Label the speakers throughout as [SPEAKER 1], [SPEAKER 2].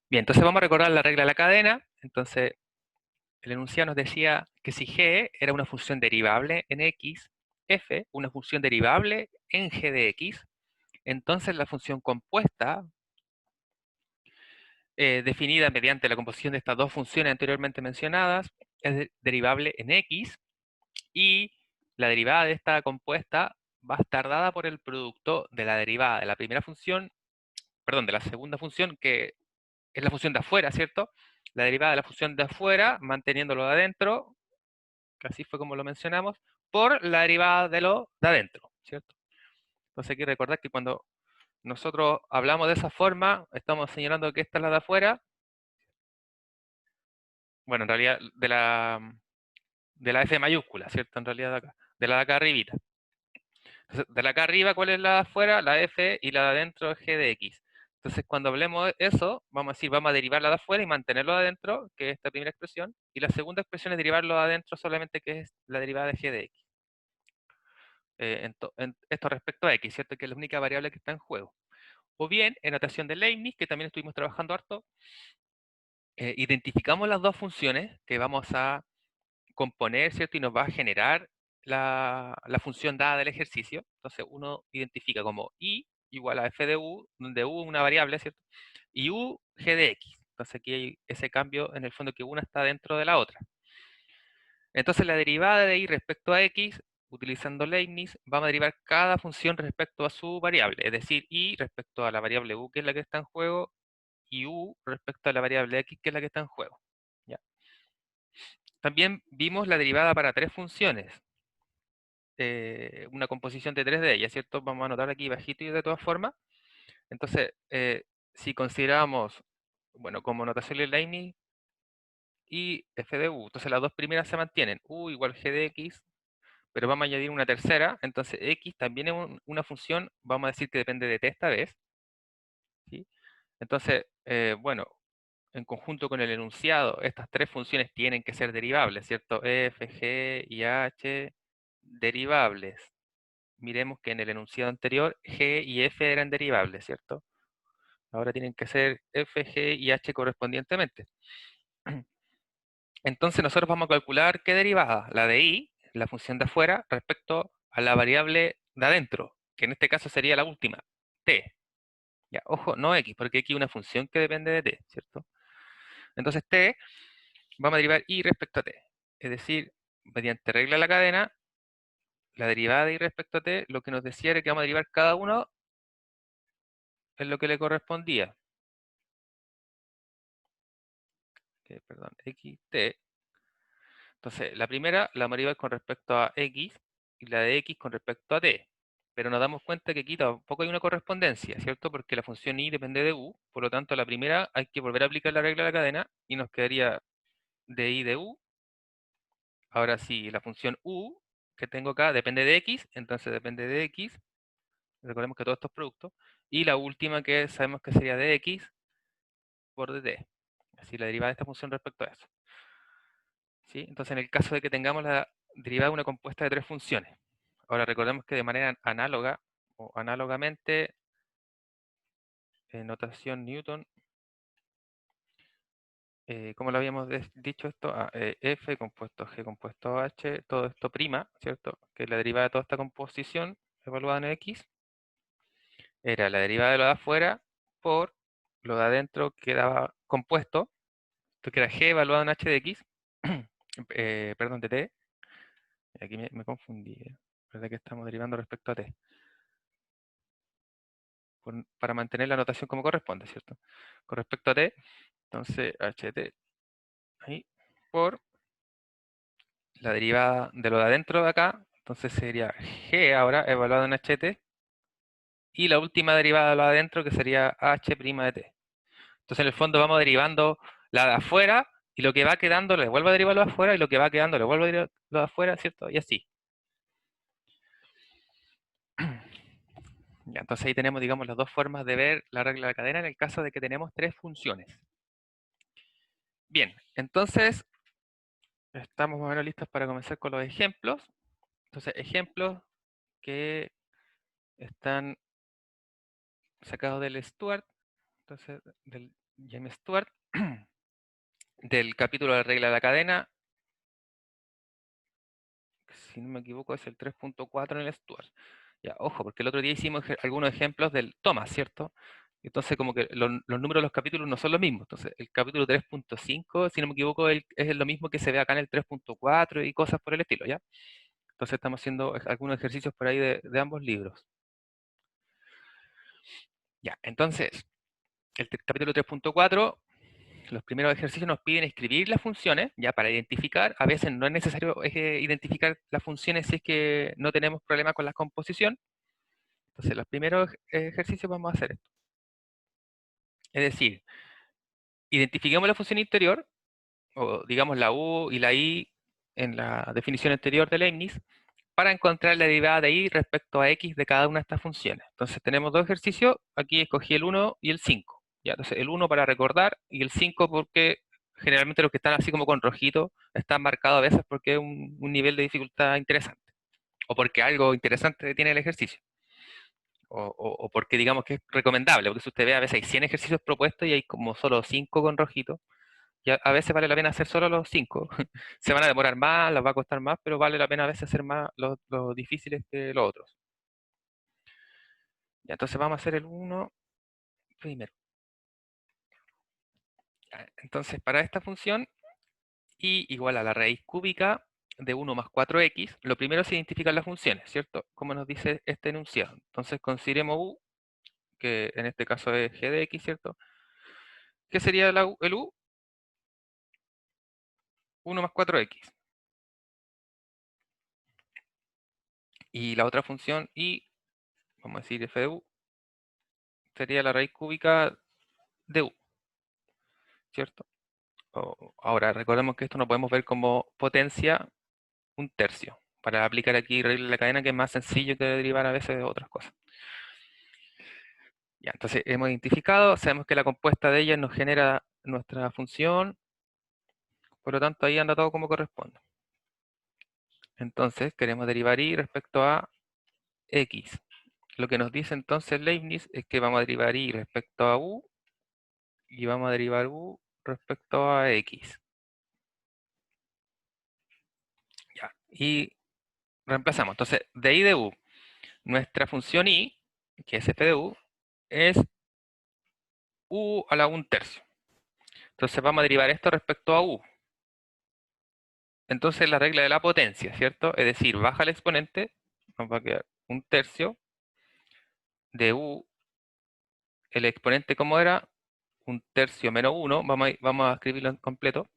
[SPEAKER 1] Bien, entonces vamos a recordar la regla de la cadena. Entonces, el enunciado nos decía que si g era una función derivable en x, f una función derivable en g de x, entonces la función compuesta, definida mediante la composición de estas dos funciones anteriormente mencionadas, es derivable en x, y la derivada de esta compuesta va a estar dada por el producto de la derivada de la primera función, perdón, de la segunda función, que es la función de afuera, ¿cierto? La derivada de la función de afuera, manteniéndolo de adentro, que así fue como lo mencionamos, por la derivada de lo de adentro, ¿cierto? Entonces hay que recordar que cuando nosotros hablamos de esa forma, estamos señalando que esta es la de afuera, bueno, en realidad de la F mayúscula, ¿cierto? En realidad de la de acá arribita. Entonces, de la acá arriba, ¿cuál es la de afuera? La F, y la de adentro es G de X. Entonces, cuando hablemos de eso, vamos a decir, vamos a derivar la de afuera y mantenerlo de adentro, que es esta primera expresión, y la segunda expresión es derivarlo de adentro solamente, que es la derivada de G de X. En esto respecto a X, ¿cierto? Que es la única variable que está en juego. O bien, en notación de Leibniz, que también estuvimos trabajando harto, identificamos las dos funciones que vamos a componer, ¿cierto? Y nos va a generar la función dada del ejercicio. Entonces uno identifica como i igual a f de u, donde u es una variable, ¿cierto? Y u g de x. Entonces aquí hay ese cambio en el fondo, que una está dentro de la otra. Entonces la derivada de i respecto a x, utilizando Leibniz, vamos a derivar cada función respecto a su variable. Es decir, i respecto a la variable u, que es la que está en juego, y u respecto a la variable x, que es la que está en juego. ¿Ya? También vimos la derivada para tres funciones, una composición de tres de ellas, ¿cierto? Vamos a anotar aquí bajito y de todas formas. Entonces, si consideramos, bueno, como notación de Leibniz y f de u, entonces las dos primeras se mantienen, u igual g de x, pero vamos a añadir una tercera, entonces x también es una función, vamos a decir que depende de t esta vez, ¿sí? Entonces, bueno, en conjunto con el enunciado, estas tres funciones tienen que ser derivables, ¿cierto? F, G y H, derivables. Miremos que en el enunciado anterior G y F eran derivables, ¿cierto? Ahora tienen que ser F, G y H correspondientemente. Entonces nosotros vamos a calcular qué derivada, la de I, la función de afuera, respecto a la variable de adentro, que en este caso sería la última, t. Ya, ojo, no x, porque aquí hay una función que depende de t, ¿cierto? Entonces t, vamos a derivar I respecto a t. Es decir, mediante regla de la cadena, la derivada de I respecto a t, lo que nos decía era que vamos a derivar cada uno en lo que le correspondía. Perdón, x, t. Entonces, la primera la vamos a derivar con respecto a x, y la de x con respecto a t. Pero nos damos cuenta que aquí tampoco hay una correspondencia, ¿cierto? Porque la función y depende de u, por lo tanto, la primera hay que volver a aplicar la regla de la cadena, y nos quedaría de i de u. Ahora sí, la función u que tengo acá depende de x, entonces depende de x. Recordemos que todo esto es producto. Y la última, que sabemos que sería de x por dt. Así la derivada de esta función respecto a eso. ¿Sí? Entonces, en el caso de que tengamos la derivada de una compuesta de tres funciones. Ahora recordemos que de manera análoga o análogamente, en notación Newton, ¿cómo lo habíamos dicho esto? F compuesto G compuesto H, todo esto prima, ¿cierto? Que es la derivada de toda esta composición evaluada en X, era la derivada de lo de afuera por lo de adentro, que daba compuesto, esto que era G evaluado en H de X, perdón, de T. Aquí me confundí, ¿verdad? Que estamos derivando respecto a T, para mantener la notación como corresponde, ¿cierto? Con respecto a T, entonces HT, ahí, por la derivada de lo de adentro de acá, entonces sería G ahora evaluado en HT, y la última derivada de lo de adentro, que sería H' de T. Entonces en el fondo vamos derivando la de afuera, y lo que va quedando le vuelvo a derivar lo de afuera, y lo que va quedando le vuelvo a derivar lo de afuera, ¿cierto? Y así. Ya, entonces ahí tenemos, digamos, las dos formas de ver la regla de la cadena en el caso de que tenemos tres funciones. Bien, entonces estamos más o menos listos para comenzar con los ejemplos. Entonces, ejemplos que están sacados del Stuart, entonces del James Stewart, del capítulo de la regla de la cadena, si no me equivoco es el 3.4 en el Stewart. Ya, ojo, porque el otro día hicimos algunos ejemplos del Thomas, ¿cierto? Entonces, como que los números de los capítulos no son los mismos. Entonces, el capítulo 3.5, si no me equivoco, es lo mismo que se ve acá en el 3.4 y cosas por el estilo, ¿ya? Entonces, estamos haciendo algunos ejercicios por ahí de ambos libros. Ya, entonces, el capítulo 3.4, los primeros ejercicios nos piden escribir las funciones, ya para identificar. A veces no es necesario identificar las funciones si es que no tenemos problema con la composición. Entonces, los primeros ejercicios vamos a hacer esto. Es decir, identifiquemos la función interior, o digamos la u y la i en la definición anterior de Leibniz, para encontrar la derivada de i respecto a x de cada una de estas funciones. Entonces tenemos dos ejercicios, aquí escogí el 1 y el 5. ¿Ya? Entonces el 1 para recordar y el 5 porque generalmente los que están así como con rojito están marcados a veces porque es un nivel de dificultad interesante, o porque algo interesante tiene el ejercicio, o porque digamos que es recomendable, porque si usted ve a veces hay 100 ejercicios propuestos y hay como solo 5 con rojito, y a veces vale la pena hacer solo los 5. Se van a demorar más, les va a costar más, pero vale la pena a veces hacer más los difíciles que los otros. Ya, entonces vamos a hacer el 1 primero. Ya, entonces para esta función, y igual a la raíz cúbica de 1 más 4x, lo primero es identificar las funciones, ¿cierto? Como nos dice este enunciado. Entonces consideremos u, que en este caso es g de x, ¿cierto? ¿Qué sería el u? 1 más 4x. Y la otra función y, vamos a decir f de u, sería la raíz cúbica de u, ¿cierto? Ahora, recordemos que esto no podemos ver como potencia un tercio. Para aplicar aquí regla de la cadena, que es más sencillo que derivar a veces de otras cosas. Ya, entonces hemos identificado, sabemos que la compuesta de ellas nos genera nuestra función, por lo tanto ahí anda todo como corresponde. Entonces queremos derivar y respecto a x. Lo que nos dice entonces Leibniz es que vamos a derivar y respecto a u y vamos a derivar u respecto a x. Ya, y reemplazamos. Entonces, de i de u, nuestra función i, que es f de u, es u a la 1/3. Entonces vamos a derivar esto respecto a u. Entonces la regla de la potencia, ¿cierto? Es decir, baja el exponente, nos va a quedar 1/3 de u, el exponente como era, 1/3 menos 1, vamos a escribirlo en completo,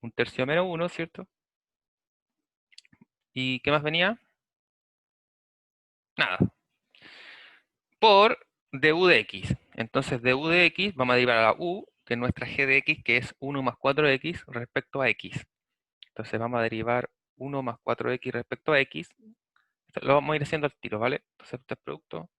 [SPEAKER 1] 1/3 menos 1, ¿cierto? ¿Y qué más venía? Nada. Por du de x. Entonces du de x vamos a derivar a la u, que es nuestra g de x, que es 1 más 4x respecto a x. Entonces vamos a derivar 1 más 4x respecto a x. Esto lo vamos a ir haciendo al tiro, ¿vale? Entonces este es producto.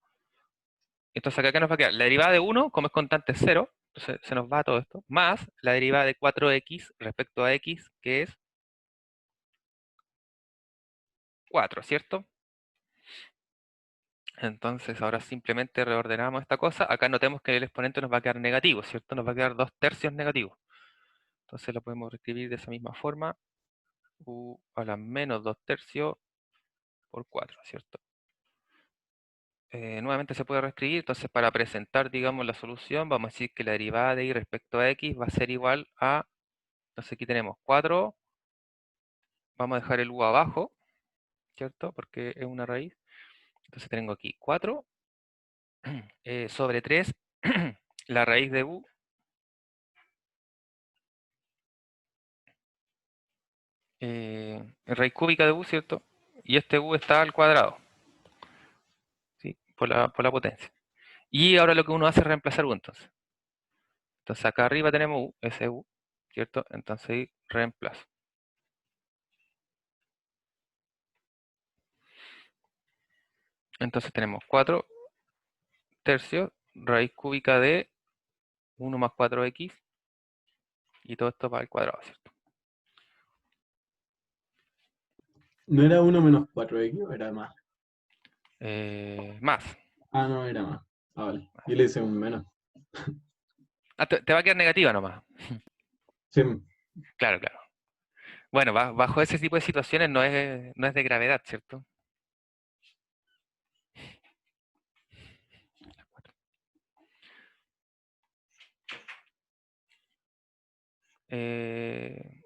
[SPEAKER 1] Entonces acá, ¿qué nos va a quedar? La derivada de 1, como es constante, es 0. Entonces se nos va todo esto. Más la derivada de 4x respecto a x, que es 4, ¿cierto? Entonces ahora simplemente reordenamos esta cosa. Acá notemos que el exponente nos va a quedar negativo, ¿cierto? Nos va a quedar 2/3 negativo. Entonces lo podemos escribir de esa misma forma. U a la menos 2/3 por 4, ¿cierto? Nuevamente se puede reescribir, entonces para presentar, digamos, la solución, vamos a decir que la derivada de y respecto a x va a ser igual a, entonces aquí tenemos 4, vamos a dejar el u abajo, ¿cierto? Porque es una raíz. Entonces tengo aquí 4 sobre 3, la raíz de u, raíz cúbica de u, ¿cierto? Y este u está al cuadrado, ¿sí? Por la potencia. Y ahora lo que uno hace es reemplazar u entonces. Entonces acá arriba tenemos u, ese u, ¿cierto? Entonces ahí reemplazo. Entonces tenemos 4/3 raíz cúbica de 1 más 4x y todo esto va al cuadrado, ¿cierto?
[SPEAKER 2] ¿No era 1 menos 4x o era más?
[SPEAKER 1] Más.
[SPEAKER 2] Ah, no, era más. Ah, vale. Yo le hice un menos.
[SPEAKER 1] Ah, te va a quedar negativa nomás.
[SPEAKER 2] Sí,
[SPEAKER 1] Claro, claro. Bueno, bajo ese tipo de situaciones no es de gravedad, ¿cierto?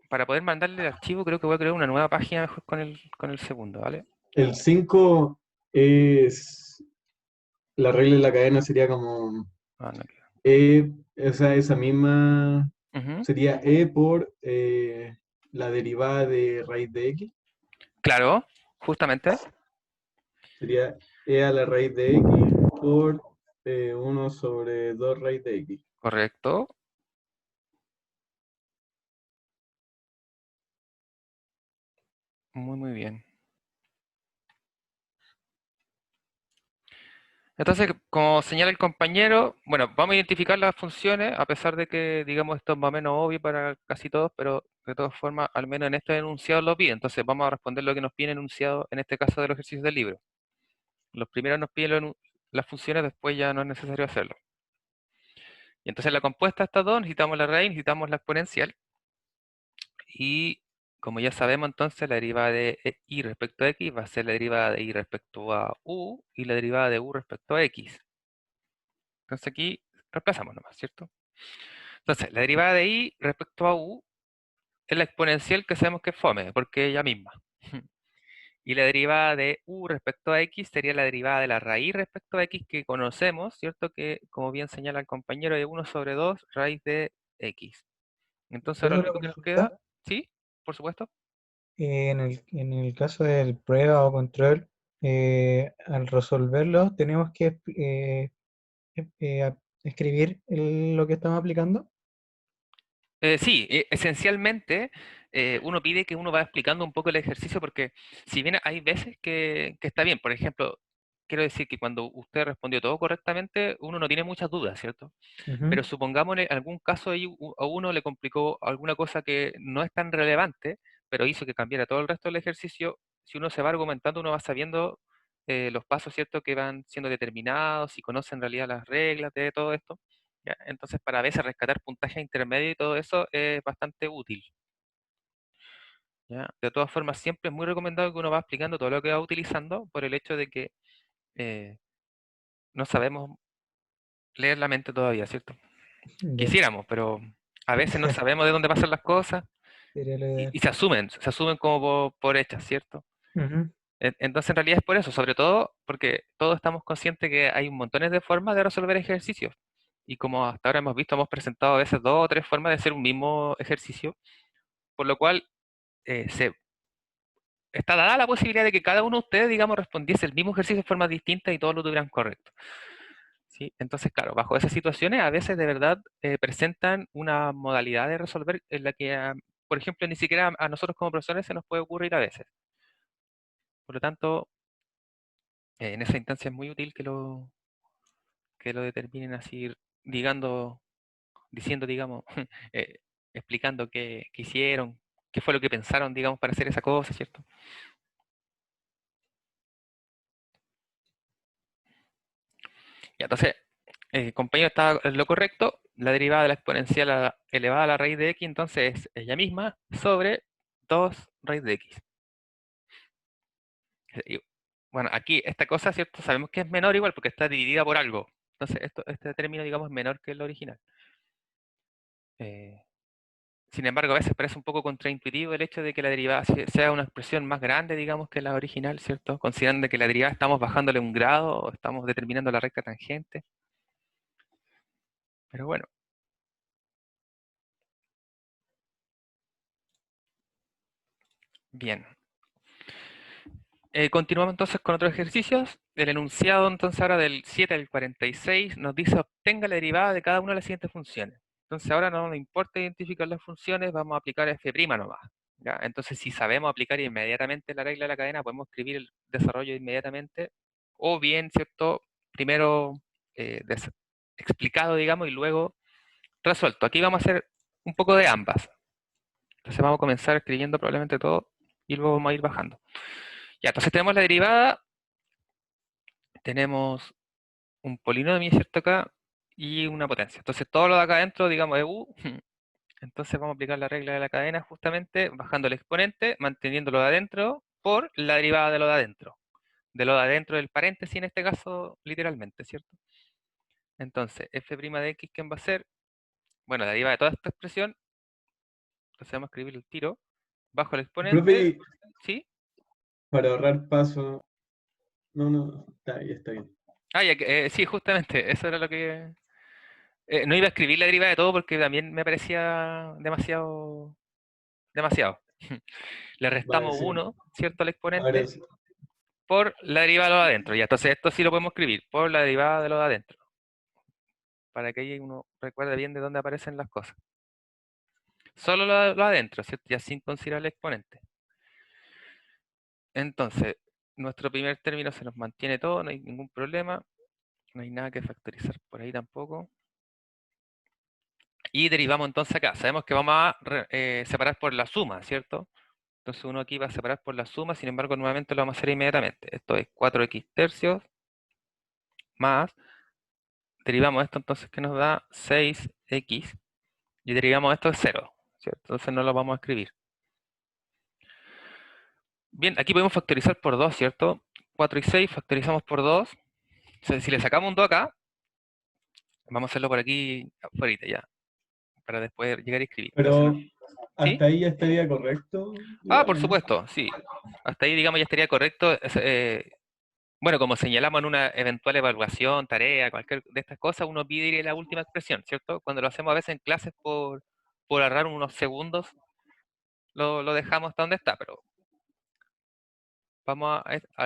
[SPEAKER 1] Para poder mandarle el archivo, creo que voy a crear una nueva página mejor con el segundo, ¿vale?
[SPEAKER 2] el 5 es, la regla de la cadena sería como
[SPEAKER 1] Ah, no quiero.
[SPEAKER 2] E, esa misma
[SPEAKER 1] Ujú.
[SPEAKER 2] sería E por la derivada de raíz de X.
[SPEAKER 1] Claro, justamente,
[SPEAKER 2] Sería E a la raíz de X por 1 sobre 2 raíz de X.
[SPEAKER 1] correcto. Muy, muy bien. Entonces, como señala el compañero, bueno, vamos a identificar las funciones, a pesar de que, digamos, esto es más o menos obvio para casi todos, pero de todas formas, al menos en este enunciado lo pide. Entonces, vamos a responder lo que nos pide el enunciado, en este caso de los ejercicios del libro. Los primeros nos piden las funciones, después ya no es necesario hacerlo. Y entonces, la compuesta de estas dos, necesitamos la raíz, necesitamos la exponencial. Y como ya sabemos, entonces, la derivada de y respecto a x va a ser la derivada de y respecto a u y la derivada de u respecto a x. Entonces aquí reemplazamos nomás, ¿cierto? Entonces, la derivada de i respecto a u es la exponencial que sabemos que es fome, porque es ella misma. Y la derivada de u respecto a x sería la derivada de la raíz respecto a x que conocemos, ¿cierto? Que, como bien señala el compañero, es 1 sobre 2 raíz de x. Entonces ahora
[SPEAKER 3] ¿Puedo
[SPEAKER 1] lo
[SPEAKER 3] una
[SPEAKER 1] único que nos queda,
[SPEAKER 3] consulta?
[SPEAKER 1] ¿sí? Por supuesto.
[SPEAKER 3] En el caso del prueba o control, al resolverlo, tenemos que escribir lo que estamos aplicando.
[SPEAKER 1] Sí, esencialmente uno pide que uno va explicando un poco el ejercicio porque si bien hay veces que está bien, por ejemplo, quiero decir que cuando usted respondió todo correctamente, uno no tiene muchas dudas, ¿cierto?
[SPEAKER 3] Ujú.
[SPEAKER 1] Pero supongamos en algún caso ahí a uno le complicó alguna cosa que no es tan relevante, pero hizo que cambiara todo el resto del ejercicio. Si uno se va argumentando, uno va sabiendo los pasos, ¿cierto?, que van siendo determinados, y conoce en realidad las reglas de todo esto. ¿Ya? Entonces, para a veces rescatar puntaje intermedio y todo eso es bastante útil. ¿Ya? De todas formas, siempre es muy recomendado que uno va explicando todo lo que va utilizando por el hecho de que eh, no sabemos leer la mente todavía, ¿cierto?
[SPEAKER 3] Ya,
[SPEAKER 1] Quisiéramos, pero a veces no sabemos de dónde pasan las cosas
[SPEAKER 3] sería lo
[SPEAKER 1] y,
[SPEAKER 3] ideal.
[SPEAKER 1] y se asumen como por hechas, ¿cierto?
[SPEAKER 3] Ujú.
[SPEAKER 1] Entonces, en realidad es por eso, sobre todo porque todos estamos conscientes que hay montones de formas de resolver ejercicios. Y como hasta ahora hemos visto, hemos presentado a veces dos o tres formas de hacer un mismo ejercicio, por lo cual está dada la posibilidad de que cada uno de ustedes, digamos, respondiese el mismo ejercicio de forma distinta y todos lo tuvieran correcto. ¿Sí? Entonces, claro, bajo esas situaciones a veces de verdad presentan una modalidad de resolver en la que, por ejemplo, ni siquiera a nosotros como profesores se nos puede ocurrir a veces. Por lo tanto, en esa instancia es muy útil que lo determinen así, digando, diciendo, digamos, eh, explicando qué hicieron, qué fue lo que pensaron, digamos, para hacer esa cosa, ¿cierto? Y entonces, compañero, está en lo correcto. La derivada de la exponencial elevada a la raíz de x, entonces es ella misma sobre 2 raíz de x. Y, bueno, aquí esta cosa, ¿cierto? Sabemos que es menor igual porque está dividida por algo. Entonces, este término, digamos, es menor que el original. Eh, Sin embargo, a veces parece un poco contraintuitivo el hecho de que la derivada sea una expresión más grande, digamos, que la original, ¿cierto? Considerando que la derivada estamos bajándole un grado o estamos determinando la recta tangente. Pero bueno, bien. Continuamos entonces con otros ejercicios. El enunciado entonces ahora del 7 al 46 nos dice obtenga la derivada de cada una de las siguientes funciones. Entonces ahora no nos importa identificar las funciones, vamos a aplicar f' nomás. ¿Ya? Entonces si sabemos aplicar inmediatamente la regla de la cadena, podemos escribir el desarrollo inmediatamente. O bien, ¿cierto? Primero explicado, digamos, y luego resuelto. Aquí vamos a hacer un poco de ambas. Entonces vamos a comenzar escribiendo probablemente todo y luego vamos a ir bajando. Ya, entonces tenemos la derivada, tenemos un polinomio, ¿cierto? Acá, y una potencia. Entonces todo lo de acá adentro, digamos, es U. Entonces vamos a aplicar la regla de la cadena justamente bajando el exponente, manteniendo lo de adentro por la derivada de lo de adentro. De lo de adentro del paréntesis en este caso, literalmente, ¿cierto? Entonces, f' de x, ¿quién va a ser? Bueno, la derivada de toda esta expresión, entonces vamos a escribir el tiro, bajo el exponente,
[SPEAKER 2] Profe,
[SPEAKER 1] ¿sí?
[SPEAKER 2] para ahorrar paso. No, no, está bien, está bien.
[SPEAKER 1] Ah, ya sí, justamente, eso era lo que... no iba a escribir la derivada de todo porque también me parecía demasiado... demasiado. Le
[SPEAKER 2] Vale,
[SPEAKER 1] restamos
[SPEAKER 2] sí.
[SPEAKER 1] 1, ¿cierto? Al
[SPEAKER 2] Ahora
[SPEAKER 1] exponente
[SPEAKER 2] sí.
[SPEAKER 1] por la derivada de lo de adentro. Ya, entonces esto sí lo podemos escribir, por la derivada de lo de adentro. Para que ahí uno recuerde bien de dónde aparecen las cosas. Solo lo de adentro, ¿cierto? Ya sin considerar el exponente. Entonces, nuestro primer término se nos mantiene todo, no hay ningún problema. No hay nada que factorizar por ahí tampoco. Y derivamos entonces acá. Sabemos que vamos a separar por la suma, ¿cierto? Entonces uno aquí va a separar por la suma, sin embargo nuevamente lo vamos a hacer inmediatamente. Esto es 4x tercios más, derivamos esto entonces que nos da 6x, y derivamos esto de 0, ¿cierto? Entonces no lo vamos a escribir. Bien, aquí podemos factorizar por 2, ¿cierto? 4 y 6 factorizamos por 2. Si le sacamos un 2 acá, vamos a hacerlo por aquí afuera ya, para después llegar a escribir. Entonces,
[SPEAKER 2] Pero
[SPEAKER 1] ¿sí?
[SPEAKER 2] hasta ahí ya estaría correcto,
[SPEAKER 1] Ah,
[SPEAKER 2] igual,
[SPEAKER 1] por
[SPEAKER 2] ¿o no?
[SPEAKER 1] supuesto, sí. Hasta ahí, digamos, ya estaría correcto. Bueno, como señalamos en una eventual evaluación, tarea, cualquier de estas cosas, uno pide la última expresión, ¿cierto? Cuando lo hacemos a veces en clases por ahorrar unos segundos, lo dejamos hasta donde está, pero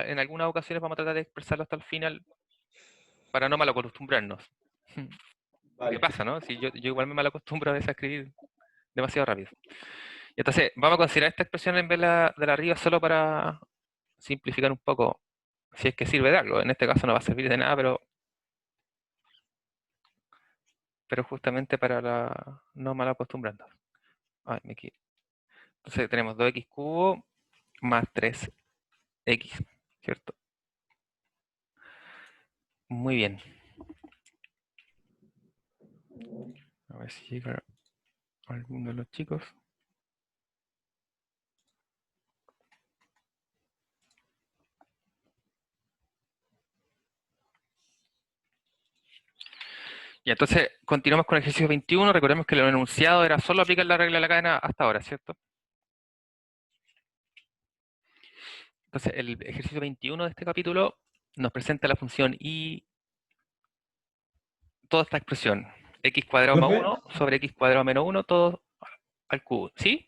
[SPEAKER 1] en algunas ocasiones vamos a tratar de expresarlo hasta el final para no malacostumbrarnos. Porque
[SPEAKER 2] Vale.
[SPEAKER 1] pasa, ¿no? Si yo igual me malacostumbro a veces a escribir demasiado rápido. Entonces, vamos a considerar esta expresión en vez de la arriba solo para simplificar un poco, si es que sirve de algo. En este caso no va a servir de nada, pero justamente para no mal acostumbrarnos. Ay, me equivoqué. Entonces tenemos 2x cubo más 3x, ¿cierto? Muy bien. A ver si llega alguno de los chicos. Y entonces continuamos con el ejercicio 21. Recordemos que lo enunciado era solo aplicar la regla de la cadena hasta ahora, ¿cierto? Entonces el ejercicio 21 de este capítulo nos presenta la función y toda esta expresión, x cuadrado más
[SPEAKER 2] Profe,
[SPEAKER 1] 1 sobre x cuadrado menos 1, todo al cubo, ¿sí?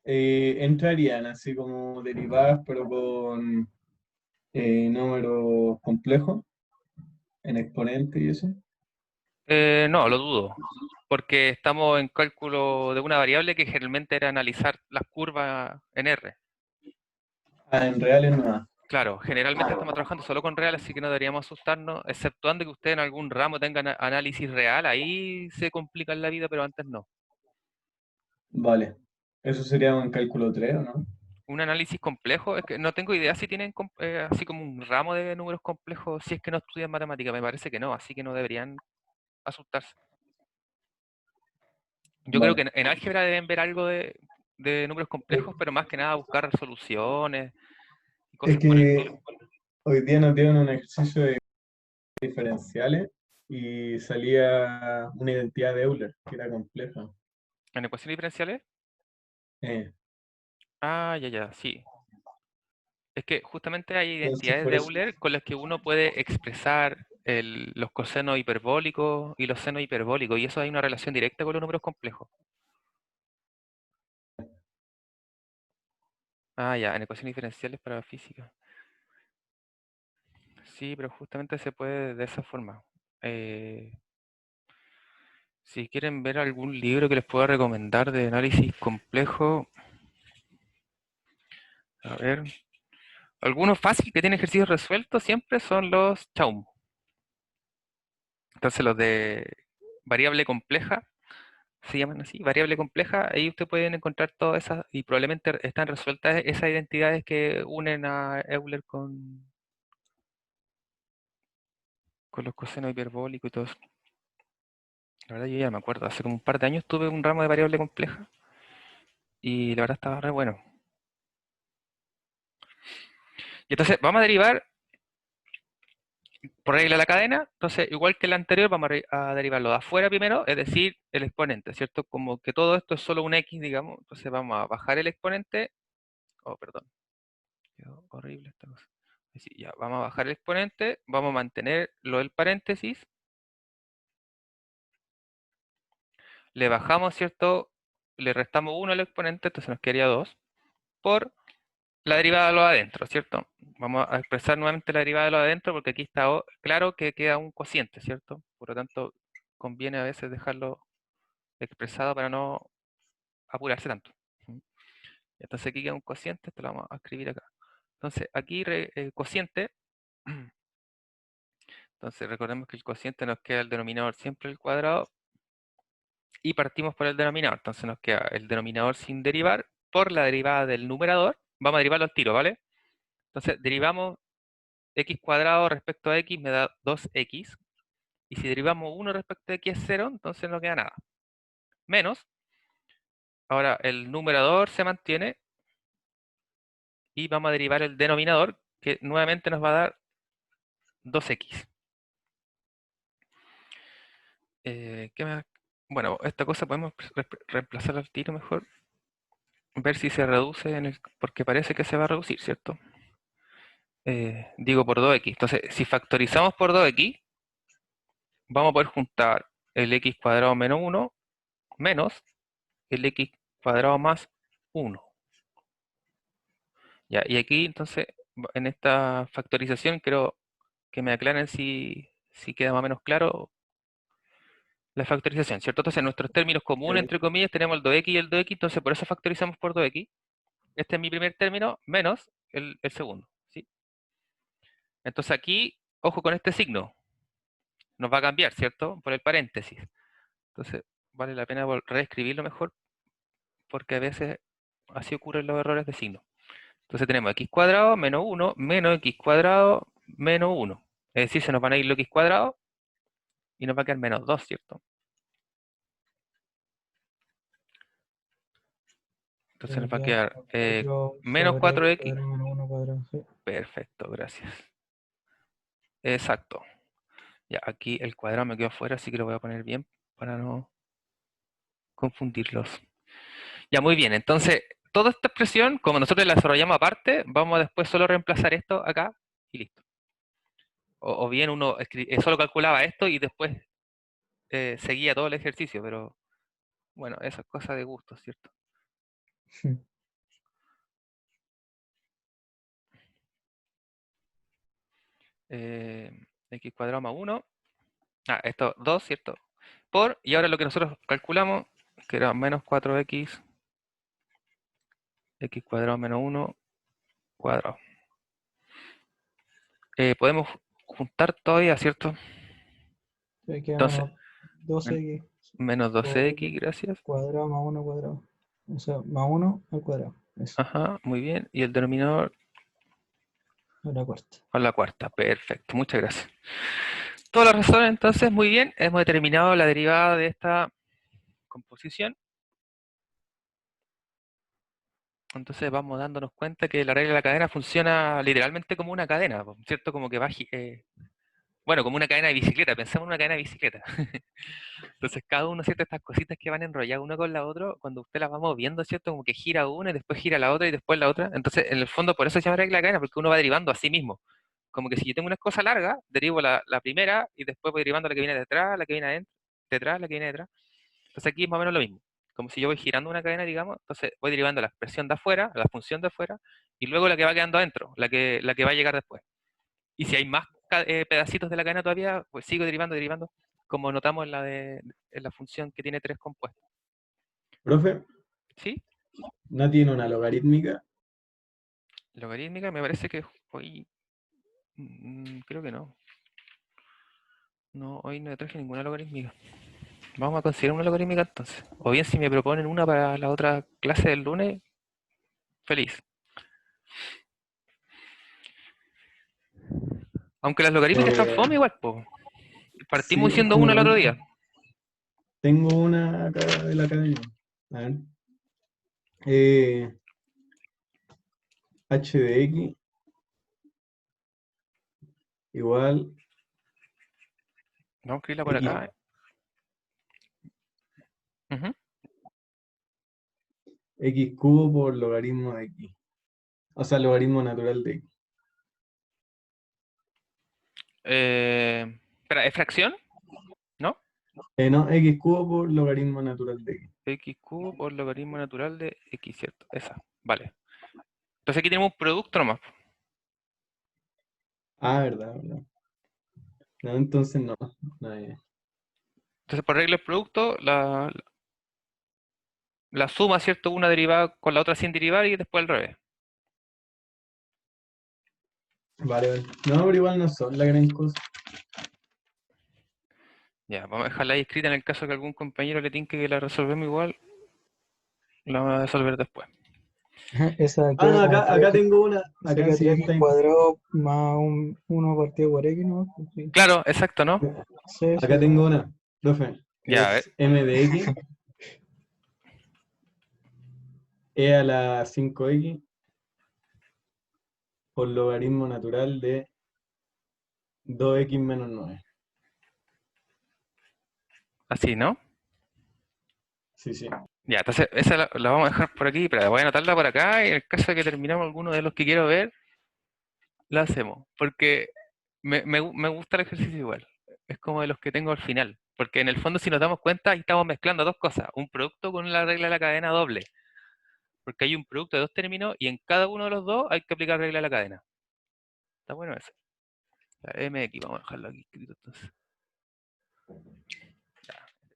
[SPEAKER 2] entrarían así como derivadas, pero con números complejos, en exponente y eso.
[SPEAKER 1] No, lo dudo, porque estamos en cálculo de una variable que generalmente era analizar las curvas en R.
[SPEAKER 2] Ah, en reales no.
[SPEAKER 1] Claro, generalmente estamos trabajando solo con real, así que no deberíamos asustarnos, exceptuando que ustedes en algún ramo tengan análisis real, ahí se complica la vida, pero antes no.
[SPEAKER 2] Vale. Eso sería un cálculo 3, ¿o no?
[SPEAKER 1] Un análisis complejo, es que no tengo idea si tienen así como un ramo de números complejos, si es que no estudian matemática, me parece que no, así que no deberían asustarse. Yo creo que
[SPEAKER 2] Vale.
[SPEAKER 1] en álgebra deben ver algo de números
[SPEAKER 2] Eh,
[SPEAKER 1] complejos, pero más que nada buscar resoluciones y
[SPEAKER 2] Es
[SPEAKER 1] cosas por el
[SPEAKER 2] que
[SPEAKER 1] estilo.
[SPEAKER 2] hoy día nos dieron un ejercicio de diferenciales y salía una identidad de Euler, que era compleja.
[SPEAKER 1] ¿En ecuaciones diferenciales?
[SPEAKER 2] Eh,
[SPEAKER 1] Ah, ya, ya, sí. Es que justamente hay
[SPEAKER 2] entonces,
[SPEAKER 1] identidades
[SPEAKER 2] por
[SPEAKER 1] de
[SPEAKER 2] eso.
[SPEAKER 1] Euler con las que uno puede expresar los cosenos hiperbólicos y los senos hiperbólicos, y eso hay una relación directa con los números complejos. Ah, ya, en ecuaciones diferenciales para la física. Sí, pero justamente se puede de esa forma. Eh, si quieren ver algún libro que les pueda recomendar de análisis complejo, a ver, algunos fáciles que tienen ejercicios resueltos siempre son los Chaum. Entonces los de variable compleja, se llaman así, variable compleja, ahí ustedes pueden encontrar todas esas, y probablemente están resueltas esas identidades que unen a Euler con los cosenos hiperbólicos y todo eso. La verdad yo ya me acuerdo, hace como un par de años tuve un ramo de variable compleja y la verdad estaba re bueno. Y entonces vamos a derivar por regla de la cadena, entonces igual que el anterior vamos a derivarlo de afuera primero, es decir, el exponente, ¿cierto? Como que todo esto es solo un x, digamos, entonces vamos a bajar el exponente, oh, perdón, quedó horrible esta cosa. Así, ya, vamos a bajar el exponente, vamos a mantener lo del paréntesis, le bajamos, ¿cierto? Le restamos 1 al exponente, entonces nos quedaría 2, por la derivada de lo de adentro, ¿cierto? Vamos a expresar nuevamente la derivada de lo de adentro porque aquí está claro que queda un cociente, ¿cierto? Por lo tanto, conviene a veces dejarlo expresado para no apurarse tanto. ¿Mm? Entonces aquí queda un cociente, esto lo vamos a escribir acá. Entonces aquí cociente, entonces recordemos que el cociente nos queda el denominador siempre el cuadrado y partimos por el denominador. Entonces nos queda el denominador sin derivar por la derivada del numerador. Vamos a derivarlo al tiro, ¿vale? Entonces derivamos x cuadrado respecto a x me da 2x. Y si derivamos 1 respecto a x es 0, entonces no queda nada. Menos, ahora el numerador se mantiene y vamos a derivar el denominador, que nuevamente nos va a dar 2x. ¿Qué más? Bueno, esta cosa podemos reemplazar al tiro mejor. Ver si se reduce, porque parece que se va a reducir, ¿cierto? Digo por 2x. Entonces, si factorizamos por 2x, vamos a poder juntar el x cuadrado menos 1 menos el x cuadrado más 1. Ya, y aquí entonces, en esta factorización, quiero que me aclaren si queda más o menos claro la factorización, ¿cierto? Entonces, en nuestros términos comunes,
[SPEAKER 2] Ok.
[SPEAKER 1] entre comillas, tenemos el 2x y el 2x, entonces por eso factorizamos por 2x. Este es mi primer término menos el segundo, ¿sí? Entonces aquí, ojo con este signo, nos va a cambiar, ¿cierto? Por el paréntesis. Entonces, vale la pena reescribirlo mejor, porque a veces así ocurren los errores de signo. Entonces tenemos x cuadrado menos 1 menos x cuadrado menos 1. Es decir, se nos van a ir los x cuadrados y nos va a quedar menos 2, ¿cierto? Entonces
[SPEAKER 3] Te
[SPEAKER 1] nos va a
[SPEAKER 3] queda
[SPEAKER 1] quedar
[SPEAKER 3] 4
[SPEAKER 1] menos
[SPEAKER 3] sobre x
[SPEAKER 1] 4x.
[SPEAKER 3] cuadrado menos 1 cuadrado. Sí.
[SPEAKER 1] Perfecto, gracias. Exacto. Ya, aquí el cuadrado me quedó afuera, así que lo voy a poner bien para no confundirlos. Ya, muy bien. Entonces, toda esta expresión, como nosotros la desarrollamos aparte, vamos a después solo reemplazar esto acá y listo. O bien uno solo calculaba esto y después seguía todo el ejercicio, pero bueno, eso es cosa de gusto, ¿cierto? Eh, x cuadrado más 1. Ah, esto 2, ¿cierto? Y ahora lo que nosotros calculamos, que era menos 4x, x cuadrado menos 1 cuadrado. Podemos juntar todavía, ¿cierto?
[SPEAKER 3] Te queda
[SPEAKER 1] Entonces,
[SPEAKER 3] menos 12x
[SPEAKER 1] menos
[SPEAKER 3] por
[SPEAKER 1] 12x,
[SPEAKER 3] x
[SPEAKER 1] gracias.
[SPEAKER 3] cuadrado más 1 cuadrado. O sea, más 1 al cuadrado. Eso,
[SPEAKER 1] Ajá, muy bien. Y el denominador
[SPEAKER 3] a la cuarta.
[SPEAKER 1] a la cuarta. Perfecto, muchas gracias. Todas las razones, entonces, muy bien. Hemos determinado la derivada de esta composición. Entonces vamos dándonos cuenta que la regla de la cadena funciona literalmente como una cadena, ¿cierto? Como que va, bueno, como una cadena de bicicleta, pensemos en una cadena de bicicleta. Entonces cada uno, ¿cierto? Estas cositas que van enrolladas una con la otra, cuando usted las va moviendo, ¿cierto? Como que gira una y después gira la otra y después la otra. Entonces, en el fondo, por eso se llama regla de cadena, porque uno va derivando a sí mismo. Como que si yo tengo una cosa larga, derivo la primera y después voy derivando la que viene detrás, la que viene detrás, la que viene detrás. Entonces aquí es más o menos lo mismo. Como si yo voy girando una cadena, digamos, entonces voy derivando la expresión de afuera, la función de afuera, y luego la que va quedando adentro, la que va a llegar después. Y si hay más pedacitos de la cadena todavía, pues sigo derivando, derivando, como notamos en la función que tiene tres compuestos.
[SPEAKER 2] Profe,
[SPEAKER 1] ¿Sí?
[SPEAKER 2] ¿no tiene una logarítmica?
[SPEAKER 1] Logarítmica, me parece que hoy, creo que no. No, hoy no traje ninguna logarítmica. Vamos a considerar una logarítmica entonces. O bien si me proponen una para la otra clase del lunes, feliz. Aunque las logarítmicas están
[SPEAKER 2] Eh,
[SPEAKER 1] fome igual, pues. Partimos
[SPEAKER 2] sí, es
[SPEAKER 1] diciendo
[SPEAKER 2] como
[SPEAKER 1] una el
[SPEAKER 2] lo
[SPEAKER 1] otro
[SPEAKER 2] mismo.
[SPEAKER 1] día.
[SPEAKER 2] Tengo una acá de la academia. A ver. H de X igual
[SPEAKER 1] Vamos a escribirla por
[SPEAKER 2] X,
[SPEAKER 1] acá. Ujú.
[SPEAKER 2] X cubo por logaritmo de X. O sea, logaritmo natural de X.
[SPEAKER 1] Espera, ¿es fracción? ¿No?
[SPEAKER 2] No, X cubo por logaritmo natural de X.
[SPEAKER 1] X cubo por logaritmo natural de X, ¿cierto? Esa, vale. Entonces aquí tenemos un producto nomás.
[SPEAKER 2] Ah, verdad, verdad. No, entonces no. No,
[SPEAKER 1] Entonces por regla del producto, la suma, ¿cierto? Una derivada con la otra sin derivar y después al revés.
[SPEAKER 2] vale, vale. No, pero igual no son la gran cosa.
[SPEAKER 1] Ya, vamos a dejarla ahí escrita en el caso que algún compañero le tinque que la resolvemos igual, la vamos a resolver después.
[SPEAKER 3] Esa
[SPEAKER 2] Ah,
[SPEAKER 3] queda
[SPEAKER 2] no,
[SPEAKER 3] como
[SPEAKER 2] acá tengo una.
[SPEAKER 3] esa
[SPEAKER 2] Acá
[SPEAKER 3] queda
[SPEAKER 2] sí
[SPEAKER 3] 3x
[SPEAKER 2] está.
[SPEAKER 3] cuadrado más 1 partido por x, ¿no? Sí,
[SPEAKER 1] Claro, exacto, ¿no?
[SPEAKER 3] sí, sí,
[SPEAKER 2] Acá
[SPEAKER 3] sí.
[SPEAKER 2] tengo una, profe.
[SPEAKER 1] Ya, a ver.
[SPEAKER 2] Es m de x e a la 5x por logaritmo natural de 2x menos 9.
[SPEAKER 1] Así, ¿no?
[SPEAKER 2] Sí, sí.
[SPEAKER 1] Ya, entonces esa la vamos a dejar por aquí, pero voy a anotarla por acá y en el caso de que terminemos alguno de los que quiero ver, la hacemos. Porque me gusta el ejercicio igual. Es como de los que tengo al final. Porque en el fondo, si nos damos cuenta, ahí estamos mezclando dos cosas. Un producto con la regla de la cadena doble. Porque hay un producto de dos términos y en cada uno de los dos hay que aplicar regla de la cadena. Está bueno eso. Ya, MX, vamos a dejarlo aquí escrito entonces.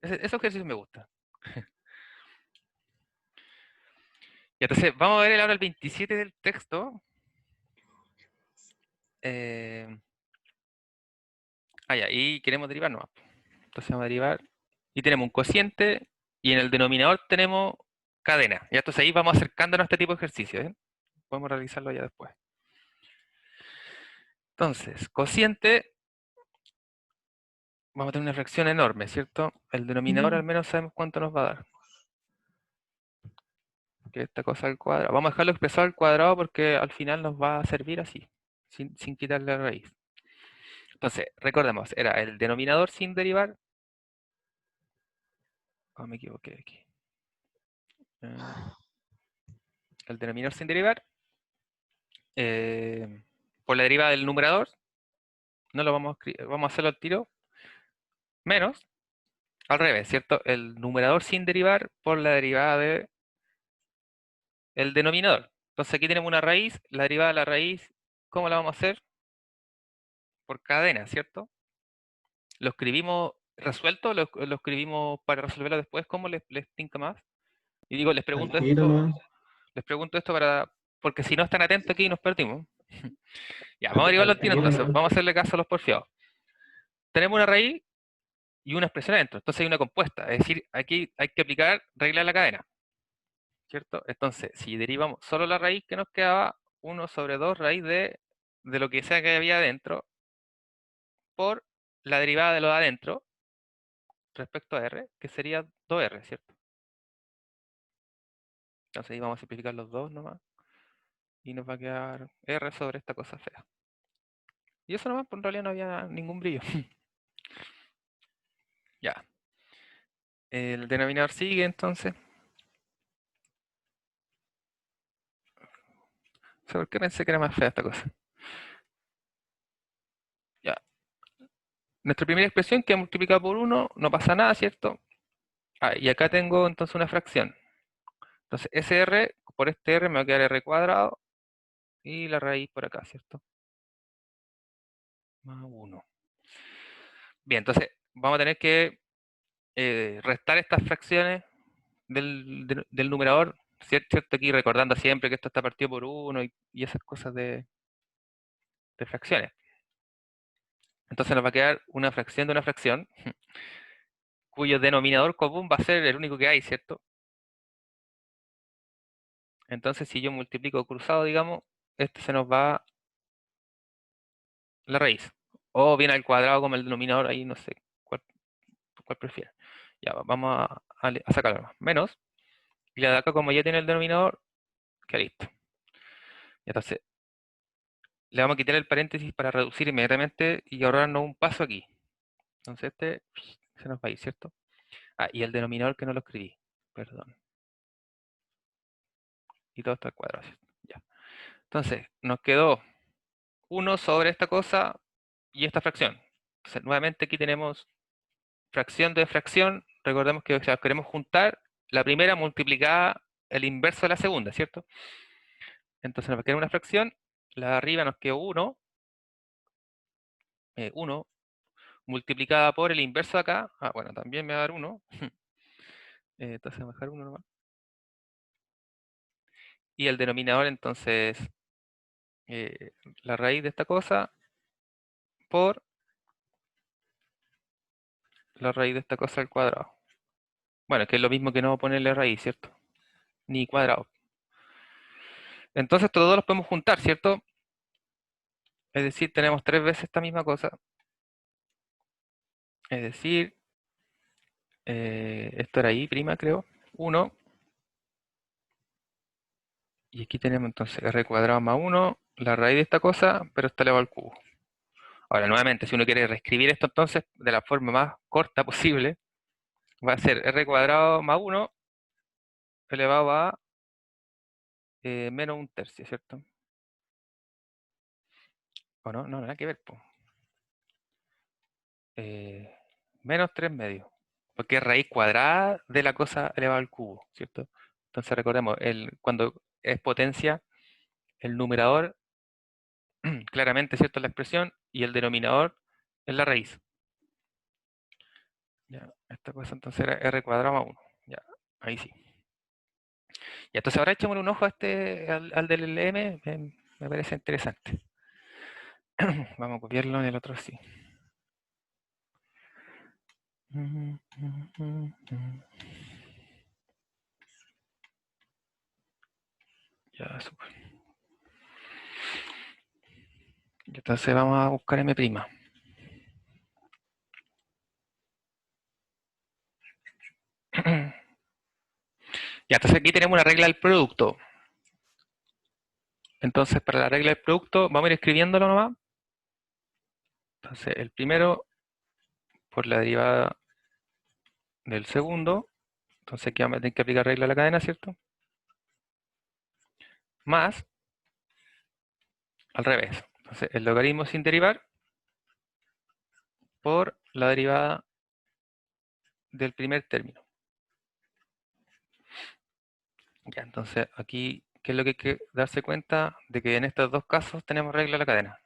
[SPEAKER 1] Ese ejercicio me gusta. Y entonces, vamos a ver ahora el 27 del texto. Eh, ya, y queremos derivar nomás. Entonces vamos a derivar. Y tenemos un cociente y en el denominador tenemos cadena. Y entonces ahí vamos acercándonos a este tipo de ejercicios, ¿eh? Podemos realizarlo ya después. Entonces, cociente, vamos a tener una fracción enorme, ¿cierto? El denominador al menos sabemos cuánto nos va a dar. Que esta cosa al cuadrado. Vamos a dejarlo expresado al cuadrado porque al final nos va a servir así, sin quitarle la raíz. Entonces, recordemos, era el denominador sin derivar. Oh, me equivoqué aquí. El denominador sin derivar. eh, por la derivada del numerador. No lo vamos a escribir, vamos a hacerlo al tiro. Menos, al revés, ¿cierto? El numerador sin derivar por la derivada del denominador. Entonces aquí tenemos una raíz. La derivada de la raíz, ¿cómo la vamos a hacer? Por cadena, ¿cierto? Lo escribimos resuelto, lo escribimos para resolverlo después, ¿cómo les tinca más? Y digo,
[SPEAKER 2] Al tiro, ¿no?
[SPEAKER 1] les pregunto esto para, porque si no están atentos aquí nos perdimos. Ya, vamos a derivarlo
[SPEAKER 2] Al
[SPEAKER 1] al tiro
[SPEAKER 2] tiro,
[SPEAKER 1] entonces,
[SPEAKER 2] ¿no?
[SPEAKER 1] vamos a hacerle caso a los porfiados. Tenemos una raíz y una expresión adentro, entonces hay una compuesta, es decir, aquí hay que aplicar regla de la cadena, ¿cierto? Entonces, si derivamos solo la raíz que nos quedaba, 1 sobre 2 raíz de lo que sea que había adentro, por la derivada de lo de adentro, respecto a r, que sería 2r, ¿cierto? Entonces ahí vamos a simplificar los dos nomás. Y nos va a quedar R sobre esta cosa fea. Y eso nomás, pues en realidad no había ningún brillo. Ya. El denominador sigue entonces. O sea, ¿por qué pensé que era más fea esta cosa? Ya. Nuestra primera expresión queda multiplicada por 1, no pasa nada, ¿cierto? Ah, y acá tengo entonces una fracción. Entonces, ese R, por este R me va a quedar R cuadrado y la raíz por acá, ¿cierto? Más 1. Bien, entonces vamos a tener que restar estas fracciones del numerador, ¿cierto? Aquí recordando siempre que esto está partido por 1 y esas cosas de fracciones. Entonces nos va a quedar una fracción de una fracción, cuyo denominador común va a ser el único que hay, ¿cierto? Entonces si yo multiplico cruzado, digamos, este se nos va la raíz. O bien al cuadrado como el denominador, ahí no sé ¿Cuál prefieren? Ya, vamos a sacarlo. Menos. Y la de acá, como ya tiene el denominador, queda listo. Y entonces, le vamos a quitar el paréntesis para reducir inmediatamente y ahorrarnos un paso aquí. Entonces este se nos va a ir, ¿cierto? Ah, y el denominador que no lo escribí. Perdón. Y todo está al cuadrado, ¿cierto? Ya. Entonces, nos quedó 1 sobre esta cosa y esta fracción. Entonces, nuevamente aquí tenemos fracción de fracción. Recordemos que queremos juntar la primera multiplicada el inverso de la segunda, ¿cierto? Entonces nos va a quedar una fracción. La de arriba nos quedó 1. 1 multiplicada por el inverso de acá. Ah, bueno, también me va a dar 1. Entonces vamos a dejar 1 nomás. Y el denominador, entonces, la raíz de esta cosa por la raíz de esta cosa al cuadrado. Bueno, que es lo mismo que no ponerle raíz, ¿cierto? Ni cuadrado. Entonces todos los podemos juntar, ¿cierto? Es decir, tenemos 3 veces esta misma cosa. Es decir, esto era i', creo. 1. Y aquí tenemos entonces r cuadrado más 1, la raíz de esta cosa, pero está elevado al cubo. Ahora, nuevamente, si uno quiere reescribir esto entonces de la forma más corta posible, va a ser r cuadrado más 1 elevado a menos 1/3, ¿cierto? ¿O no? No, nada que ver, po. Menos 3/2. Porque es raíz cuadrada de la cosa elevada al cubo, ¿cierto? Entonces recordemos, cuando es potencia, el numerador claramente, ¿cierto?, es la expresión y el denominador es la raíz. Ya, esta cosa entonces era r cuadrado más 1. Ya, ahí sí. Y entonces ahora echémosle un ojo a al del LM, me parece interesante. Vamos a copiarlo en el otro sí. Ya, super. Y entonces vamos a buscar M'. Ya, entonces aquí tenemos una regla del producto. Entonces, para la regla del producto, vamos a ir escribiéndolo nomás. Entonces, el primero por la derivada del segundo. Entonces, aquí vamos a tener que aplicar regla a la cadena, ¿cierto? Más, al revés. Entonces, el logaritmo sin derivar por la derivada del primer término. Ya, entonces, aquí, ¿qué es lo que hay que darse cuenta? De que en estos dos casos tenemos regla a la cadena.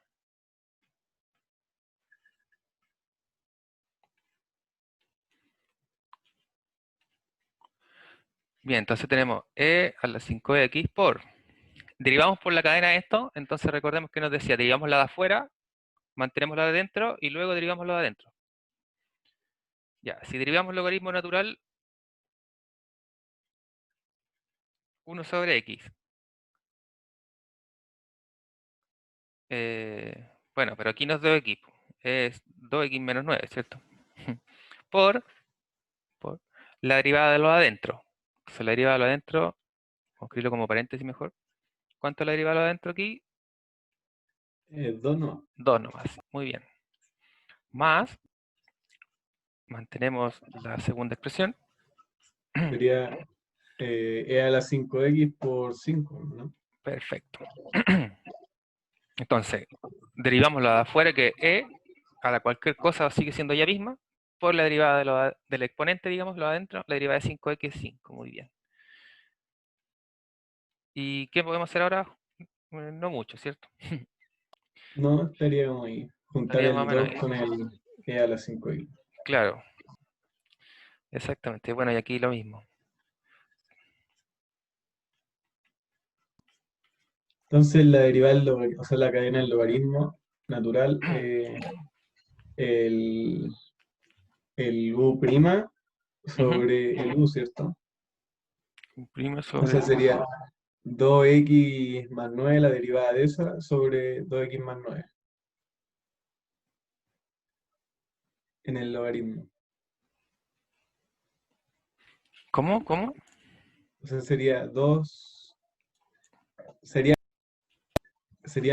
[SPEAKER 1] Bien, entonces tenemos e a la 5x por... Derivamos por la cadena esto, entonces recordemos que nos decía, derivamos la de afuera, mantenemos la de adentro y luego derivamos la de adentro. Ya, si derivamos logaritmo natural, 1 sobre x. Bueno, pero aquí no es 2x, es 2x menos 9, ¿cierto? por la derivada de lo de adentro. Entonces la derivada de lo de adentro, vamos a escribirlo como paréntesis mejor. ¿Cuánto es la derivada de lo de adentro aquí?
[SPEAKER 2] 2 no.
[SPEAKER 1] 2 nomás, muy bien. Más, mantenemos la segunda expresión.
[SPEAKER 2] Sería e a la 5x por 5, ¿no?
[SPEAKER 1] Perfecto. Entonces, derivamos la de afuera, que e a la cualquier cosa sigue siendo ella misma, por la derivada del exponente, digamos, lo de adentro, la derivada de 5x es 5, muy bien. ¿Y qué podemos hacer ahora? No mucho, ¿cierto?
[SPEAKER 2] No, estaríamos ahí. Juntar
[SPEAKER 1] Estaría más o
[SPEAKER 2] el
[SPEAKER 1] menos
[SPEAKER 2] 2
[SPEAKER 1] ahí.
[SPEAKER 2] con el e a la 5x.
[SPEAKER 1] Claro, exactamente. Bueno, y aquí lo mismo.
[SPEAKER 2] Entonces la derivada del logaritmo, o sea, la cadena del logaritmo natural, el, el u'
[SPEAKER 1] Ujú.
[SPEAKER 2] sobre el u, ¿cierto?
[SPEAKER 1] Prima sobre
[SPEAKER 2] Entonces
[SPEAKER 1] el U.
[SPEAKER 2] sería 2x más 9, la derivada de esa, sobre 2x más 9 en el logaritmo.
[SPEAKER 1] ¿Cómo? ¿Cómo?
[SPEAKER 2] O sea, sería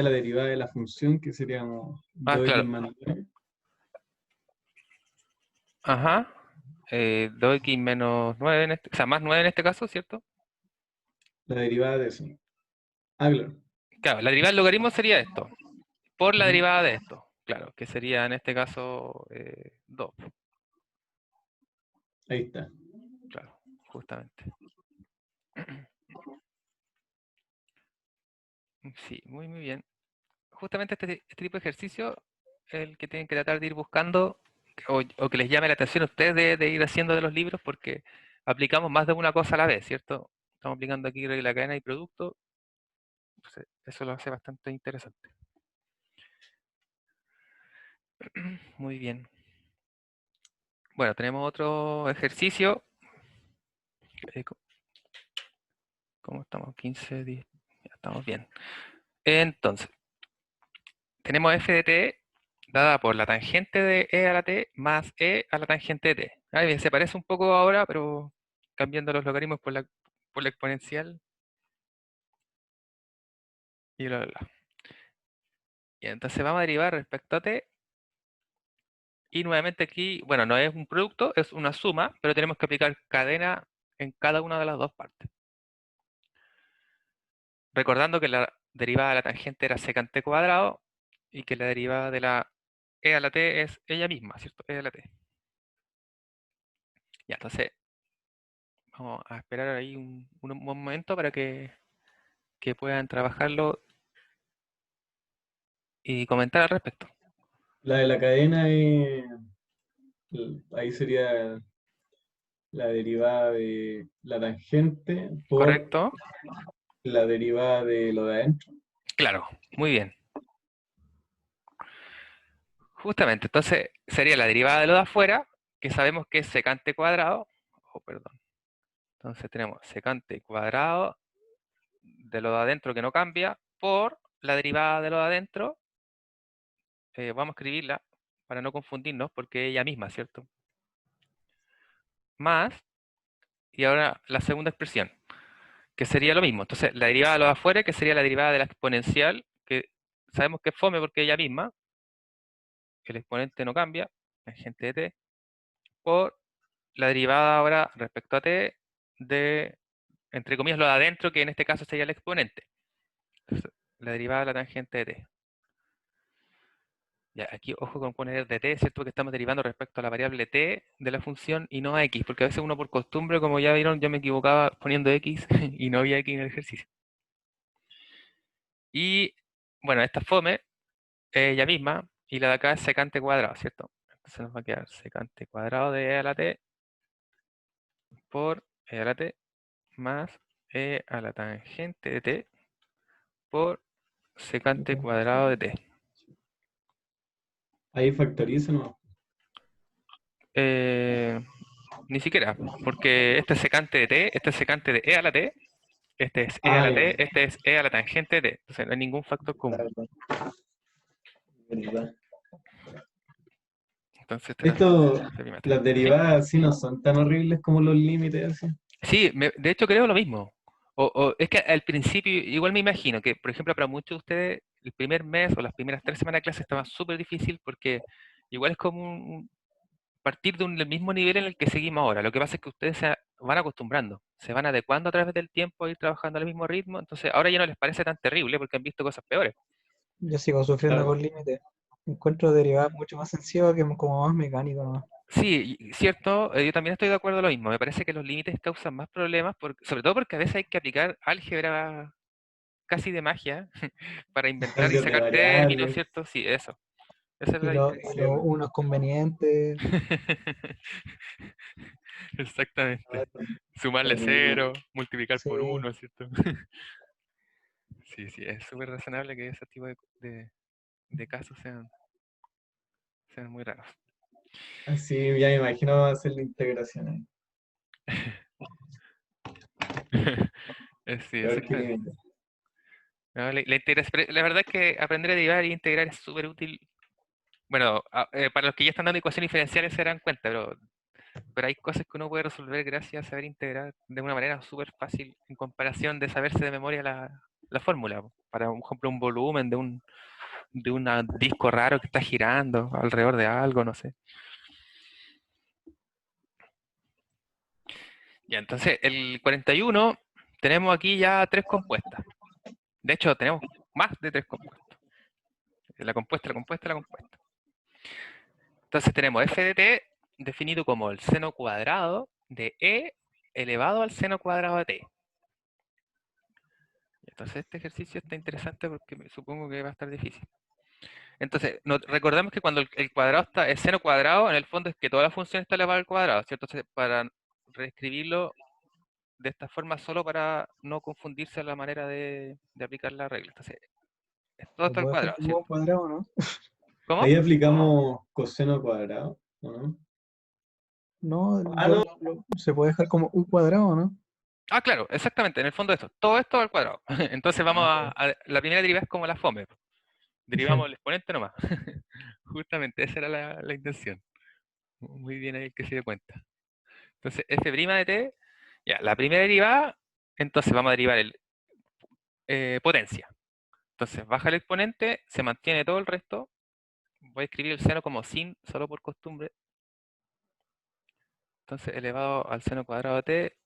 [SPEAKER 2] la derivada de la función, que sería como
[SPEAKER 1] Ah,
[SPEAKER 2] 2x
[SPEAKER 1] claro.
[SPEAKER 2] menos 9,
[SPEAKER 1] Ajá. 2x menos 9 o sea, más 9 en este caso, ¿cierto?
[SPEAKER 2] la derivada de eso. Ah, claro.
[SPEAKER 1] Claro, la derivada del logaritmo sería esto, por la
[SPEAKER 2] Ujú.
[SPEAKER 1] derivada de esto. Claro, que sería en este caso 2.
[SPEAKER 2] Ahí está.
[SPEAKER 1] Claro, justamente. Sí, muy, muy bien. Justamente este tipo de ejercicio es el que tienen que tratar de ir buscando o que les llame la atención a ustedes de ir haciendo de los libros porque aplicamos más de una cosa a la vez, ¿cierto? Estamos aplicando aquí la cadena y producto, entonces eso lo hace bastante interesante. Muy bien. Bueno, tenemos otro ejercicio. eh, co- ¿Cómo estamos? 15, 10. Ya estamos bien. Entonces, tenemos f de t dada por la tangente de e a la t más e a la tangente de t. Ah, bien, se parece un poco ahora, pero cambiando los logaritmos por la exponencial y bla, bla, bla. Y entonces vamos a derivar respecto a t. Y nuevamente aquí, bueno, no es un producto, es una suma, pero tenemos que aplicar cadena en cada una de las dos partes. Recordando que la derivada de la tangente era secante cuadrado y que la derivada de la e a la t es ella misma, ¿cierto? E a la t. Ya, entonces vamos a esperar ahí un buen momento para que puedan trabajarlo y comentar al respecto.
[SPEAKER 2] La de la cadena ahí sería la derivada de la tangente por
[SPEAKER 1] ¿Correcto?
[SPEAKER 2] la derivada de lo de adentro.
[SPEAKER 1] Claro, muy bien. Justamente, entonces sería la derivada de lo de afuera, que sabemos que es secante cuadrado. Oh, perdón. Entonces tenemos secante cuadrado de lo de adentro que no cambia por la derivada de lo de adentro. Vamos a escribirla para no confundirnos porque es ella misma, ¿cierto? Más, y ahora la segunda expresión, que sería lo mismo. Entonces, la derivada de lo de afuera, que sería la derivada de la exponencial, que sabemos que es fome porque es ella misma, el exponente no cambia, tangente de t, por la derivada ahora respecto a t de, entre comillas, lo de adentro, que en este caso sería el exponente. Entonces, la derivada de la tangente de t. Ya, aquí ojo con poner de t, ¿cierto? Porque estamos derivando respecto a la variable t de la función y no a x, porque a veces uno por costumbre, como ya vieron, yo me equivocaba poniendo x y no había x en el ejercicio. Y bueno, esta fome es ella misma y la de acá es secante cuadrado, ¿cierto? Entonces nos va a quedar secante cuadrado de e a la t por e a la t más e a la tangente de t por secante cuadrado de t.
[SPEAKER 2] Ahí factoriza, ¿no?
[SPEAKER 1] Eh, Ni siquiera, porque este es secante de t, este es secante de e a la t, este es e a
[SPEAKER 2] Ah,
[SPEAKER 1] la
[SPEAKER 2] ya,
[SPEAKER 1] t, este es e a la tangente de t. Entonces no hay ningún factor
[SPEAKER 2] la
[SPEAKER 1] común.
[SPEAKER 2] verdad, verdad.
[SPEAKER 1] Entonces esta era
[SPEAKER 2] Esto,
[SPEAKER 1] la primera.
[SPEAKER 2] las
[SPEAKER 1] ¿Sí?
[SPEAKER 2] derivadas sí no son tan horribles como los límites, así.
[SPEAKER 1] Sí, de hecho creo lo mismo. Es que al principio igual me imagino que, por ejemplo, para muchos de ustedes el primer mes o las primeras 3 semanas de clase estaba súper difícil porque igual es como partir de del mismo nivel en el que seguimos ahora. Lo que pasa es que ustedes se van acostumbrando, se van adecuando a través del tiempo a ir trabajando al mismo ritmo, entonces ahora ya no les parece tan terrible porque han visto cosas peores.
[SPEAKER 3] Yo sigo sufriendo
[SPEAKER 2] Claro.
[SPEAKER 3] con límites. Encuentro derivadas mucho más sencillo que como más mecánico nomás.
[SPEAKER 1] Sí, cierto, yo también estoy de acuerdo en lo mismo. Me parece que los límites causan más problemas, sobre todo porque a veces hay que aplicar álgebra casi de magia para inventar y
[SPEAKER 2] Cambios de
[SPEAKER 1] sacar términos,
[SPEAKER 2] variables.
[SPEAKER 1] ¿cierto? Sí, eso. Esa es
[SPEAKER 3] Y
[SPEAKER 1] la
[SPEAKER 3] y
[SPEAKER 2] Sí,
[SPEAKER 1] diferencia.
[SPEAKER 3] lo
[SPEAKER 2] pues.
[SPEAKER 3] uno es conveniente.
[SPEAKER 1] Exactamente. Sumarle
[SPEAKER 2] Ordinario.
[SPEAKER 1] cero, multiplicar por
[SPEAKER 3] Sí,
[SPEAKER 1] uno, ¿cierto? Sí, sí, es súper razonable que ese tipo de casos sean muy raros.
[SPEAKER 2] Así ya me imagino hacer la integración ahí.
[SPEAKER 1] Sí,
[SPEAKER 2] Peor que
[SPEAKER 1] exactamente.
[SPEAKER 2] límites.
[SPEAKER 1] No, pero la verdad es que aprender a derivar y integrar es súper útil. Bueno, para los que ya están dando ecuaciones diferenciales se darán cuenta, pero pero hay cosas que uno puede resolver gracias a saber integrar de una manera súper fácil en comparación de saberse de memoria la fórmula. Para, por ejemplo, un volumen de un disco raro que está girando alrededor de algo, no sé. Ya, entonces, el 41 tenemos aquí ya tres compuestas. De hecho, tenemos más de tres compuestas. La compuesta, la compuesta, la compuesta. Entonces tenemos f de t definido como el seno cuadrado de e elevado al seno cuadrado de t. Entonces este ejercicio está interesante porque supongo que va a estar difícil. Entonces, recordemos que cuando el cuadrado está, el seno cuadrado, en el fondo es que toda la función está elevada al cuadrado, ¿cierto? Entonces, para reescribirlo de esta forma, solo para no confundirse a la manera de aplicar la regla. Entonces, todo
[SPEAKER 3] Lo
[SPEAKER 1] está al
[SPEAKER 3] puedo dejar
[SPEAKER 1] cuadrado,
[SPEAKER 3] como
[SPEAKER 1] ¿cierto?
[SPEAKER 3] cuadrado, ¿no?
[SPEAKER 1] ¿Cómo?
[SPEAKER 2] Ahí aplicamos coseno cuadrado, ¿o no?
[SPEAKER 3] No,
[SPEAKER 2] Ah, no.
[SPEAKER 3] se puede dejar como u cuadrado, ¿no?
[SPEAKER 1] Ah, claro, exactamente, en el fondo esto. Todo esto al cuadrado. Entonces vamos
[SPEAKER 2] Ah,
[SPEAKER 1] la primera derivada es como la fome. Derivamos el exponente nomás. Justamente, esa era la intención. Muy bien ahí el que se dio cuenta. Entonces, f' de t, ya, la primera derivada, entonces vamos a derivar el potencia. Entonces, baja el exponente, se mantiene todo el resto. Voy a escribir el seno como sin, solo por costumbre. Entonces, elevado al seno cuadrado de t,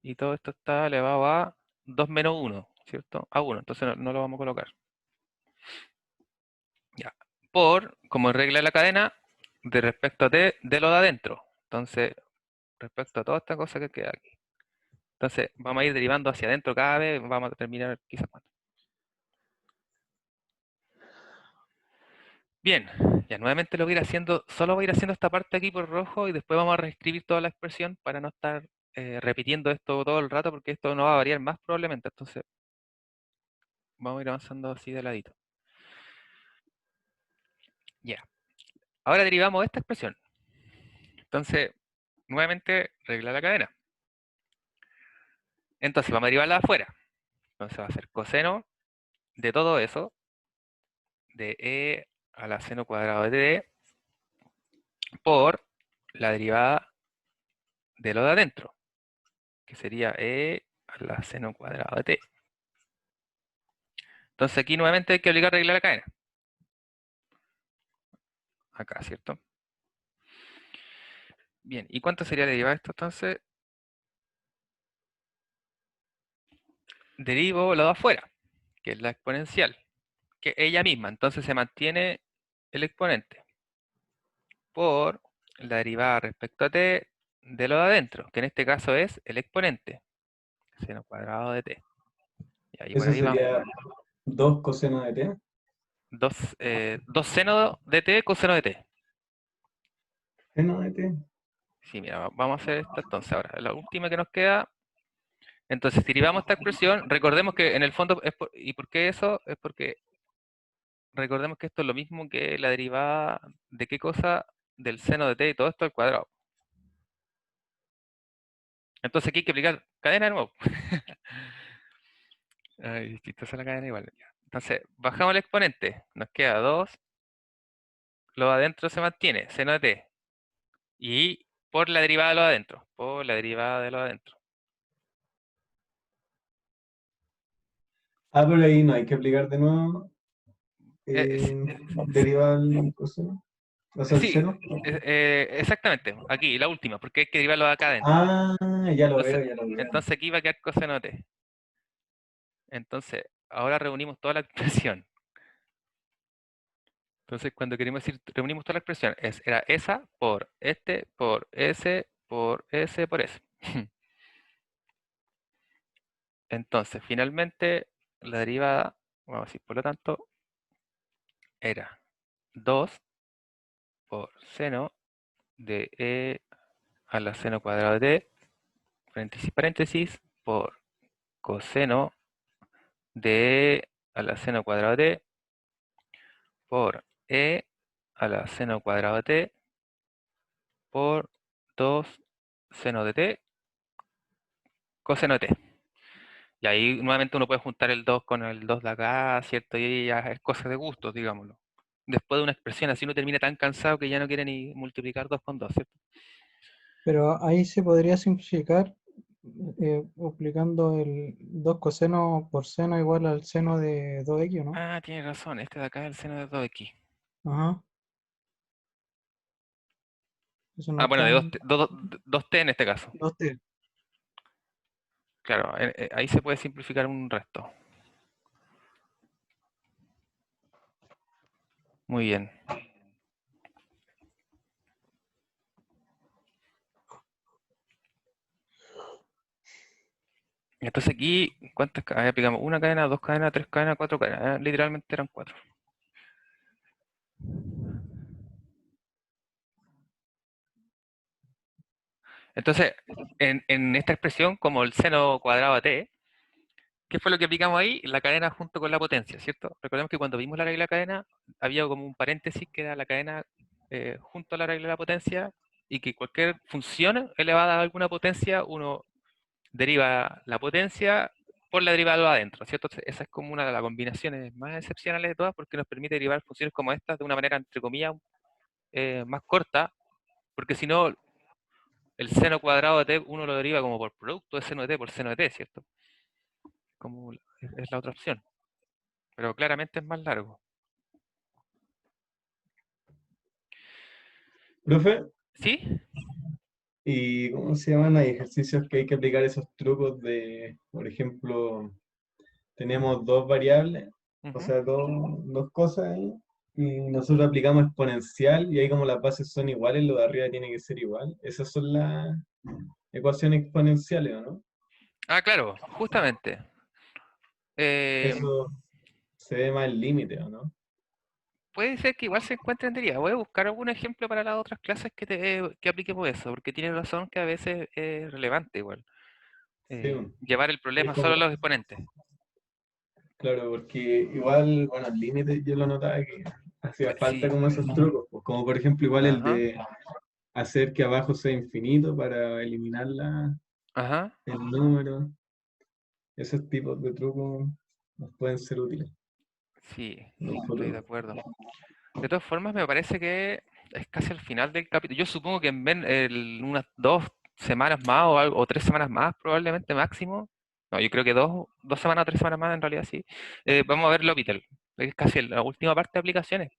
[SPEAKER 1] y todo esto está elevado a 2 menos 1, ¿cierto? A 1, entonces no lo vamos a colocar. Ya. Por, como regla de la cadena, de respecto a t, de lo de adentro. Entonces, respecto a toda esta cosa que queda aquí. Entonces, vamos a ir derivando hacia adentro cada vez, vamos a terminar quizás cuando. Bien, ya nuevamente lo voy a ir haciendo, solo voy a ir haciendo esta parte aquí por rojo y después vamos a reescribir toda la expresión para no estar repitiendo esto todo el rato porque esto no va a variar más probablemente. Entonces, vamos a ir avanzando así de ladito. Ya, ahora derivamos esta expresión. Entonces, nuevamente, regla la cadena. Entonces, vamos a derivarla de afuera. Entonces va a ser coseno de todo eso, de e a la seno cuadrado de t, por la derivada de lo de adentro, que sería e a la seno cuadrado de t. Entonces aquí nuevamente hay que aplicar regla de la cadena. Acá, ¿cierto? Bien, ¿y cuánto sería la derivada de esto? Entonces, derivo lo de afuera, que es la exponencial, que es ella misma. Entonces se mantiene el exponente por la derivada respecto a t de lo de adentro, que en este caso es el exponente, seno cuadrado de t. Y ahí por
[SPEAKER 2] eso
[SPEAKER 1] ahí vamos.
[SPEAKER 2] sería 2 coseno de t.
[SPEAKER 1] 2 seno de t coseno de t.
[SPEAKER 2] Seno de t.
[SPEAKER 1] Sí, mira, vamos a hacer esto entonces ahora. La última que nos queda. Entonces, si derivamos esta expresión, recordemos que en el fondo, ¿y por qué eso? Es porque recordemos que esto es lo mismo que la derivada de qué cosa, del seno de t y todo esto al cuadrado. Entonces aquí hay que aplicar cadena de nuevo. Ay, chistosa la cadena igual. Ya. Entonces, bajamos el exponente, nos queda 2, lo de adentro se mantiene, seno de t. Y por la derivada de lo de adentro, por la derivada de lo de adentro.
[SPEAKER 2] Ah, pero ahí no hay que aplicar de nuevo
[SPEAKER 1] Sí,
[SPEAKER 2] derivada del coseno. O sea, el
[SPEAKER 1] sí,
[SPEAKER 2] seno.
[SPEAKER 1] exactamente, aquí, la última, porque hay que derivarlo de acá adentro.
[SPEAKER 2] Ah, ya lo
[SPEAKER 1] Entonces,
[SPEAKER 2] veo, ya lo veo.
[SPEAKER 1] entonces aquí va a quedar coseno de t. Entonces, ahora reunimos toda la expresión. Entonces, cuando queremos decir reunimos toda la expresión, era esa por este, por ese, por ese, por ese. Entonces, finalmente, la derivada, vamos a decir, por lo tanto, era 2 por seno de e a la seno cuadrado de t, paréntesis, paréntesis, por coseno de e a la seno cuadrado de t, por e a la seno cuadrado de t, por 2 seno de t, coseno de t. Y ahí nuevamente uno puede juntar el 2 con el 2 de acá, ¿cierto? Y ahí ya es cosa de gustos, digámoslo. Después de una expresión así uno termina tan cansado que ya no quiere ni multiplicar 2 con 2, ¿cierto?
[SPEAKER 3] Pero ahí se podría simplificar aplicando el 2 coseno por seno igual al seno de 2x, ¿no?
[SPEAKER 1] Ah, tienes razón, este de acá es el seno de 2x.
[SPEAKER 3] Ajá, eso no
[SPEAKER 1] Ah,
[SPEAKER 3] es
[SPEAKER 1] bueno, de
[SPEAKER 3] tan
[SPEAKER 1] 2t en este caso.
[SPEAKER 3] 2t.
[SPEAKER 1] Claro, ahí se puede simplificar un resto. Muy bien. Entonces aquí, ¿cuántas cadenas aplicamos? Una cadena, dos cadenas, tres cadenas, cuatro cadenas. Literalmente eran cuatro. Entonces, en esta expresión, como el seno cuadrado de t, ¿qué fue lo que aplicamos ahí? La cadena junto con la potencia, ¿cierto? Recordemos que cuando vimos la regla de la cadena, había como un paréntesis que era la cadena junto a la regla de la potencia, y que cualquier función elevada a alguna potencia, uno deriva la potencia por la derivada de adentro, ¿cierto? Esa es como una de las combinaciones más excepcionales de todas, porque nos permite derivar funciones como estas de una manera, entre comillas, más corta, porque si no, el seno cuadrado de t uno lo deriva como por producto de seno de t por seno de t, ¿cierto? Como es la otra opción, pero claramente es más largo.
[SPEAKER 2] Profe,
[SPEAKER 1] ¿Sí?
[SPEAKER 2] ¿y cómo se llaman? Hay ejercicios que hay que aplicar esos trucos de, por ejemplo, tenemos dos variables, o
[SPEAKER 1] Ujú.
[SPEAKER 2] sea, dos cosas ahí, y nosotros aplicamos exponencial y ahí como las bases son iguales, lo de arriba tiene que ser igual. Esas son las ecuaciones exponenciales, ¿o no?
[SPEAKER 1] Ah, claro, justamente. Eh,
[SPEAKER 2] Eso se ve más el límite, ¿o no?
[SPEAKER 1] puede ser que igual se encuentre en deriva. Voy a buscar algún ejemplo para las otras clases que apliquemos eso, porque tiene razón que a veces es relevante igual.
[SPEAKER 2] Sí, bueno.
[SPEAKER 1] Llevar el
[SPEAKER 2] Es
[SPEAKER 1] problema solo a
[SPEAKER 2] como,
[SPEAKER 1] los exponentes.
[SPEAKER 2] claro, porque igual, bueno, el límite yo lo notaba que hacía falta
[SPEAKER 1] Sí,
[SPEAKER 2] como esos trucos, pues, como por ejemplo igual el
[SPEAKER 1] ajá,
[SPEAKER 2] de hacer que abajo sea infinito para eliminar
[SPEAKER 1] ajá,
[SPEAKER 2] el número. Esos tipos de trucos nos pueden ser útiles
[SPEAKER 1] sí,
[SPEAKER 2] en un
[SPEAKER 1] estoy de
[SPEAKER 2] futuro.
[SPEAKER 1] acuerdo. De todas formas, me parece que es casi el final del capítulo. Yo supongo que en unas 2 semanas más o, o 3 semanas más, probablemente máximo. No, yo creo que dos semanas o 3 semanas más, en realidad sí. Vamos a ver L'Hopital. Es casi la última parte de aplicaciones.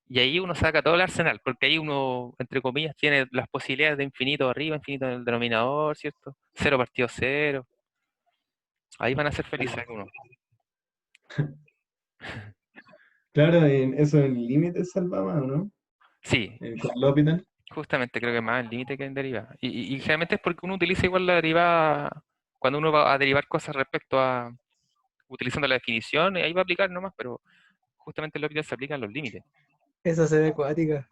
[SPEAKER 1] Y ahí uno saca todo el arsenal, porque ahí uno, entre comillas, tiene las posibilidades de infinito arriba, infinito en el denominador, ¿cierto? Cero partido cero. Ahí van a ser felices algunos.
[SPEAKER 2] Claro, en eso en límites salvaba, ¿o no?
[SPEAKER 1] Sí,
[SPEAKER 2] Con L'Hopital.
[SPEAKER 1] justamente creo que más en límite que en deriva. Y generalmente es porque uno utiliza igual la derivada, cuando uno va a derivar cosas respecto a, utilizando la definición, ahí va a aplicar nomás, pero justamente en L'Hopital se aplican los límites.
[SPEAKER 3] Esa se ve acuática.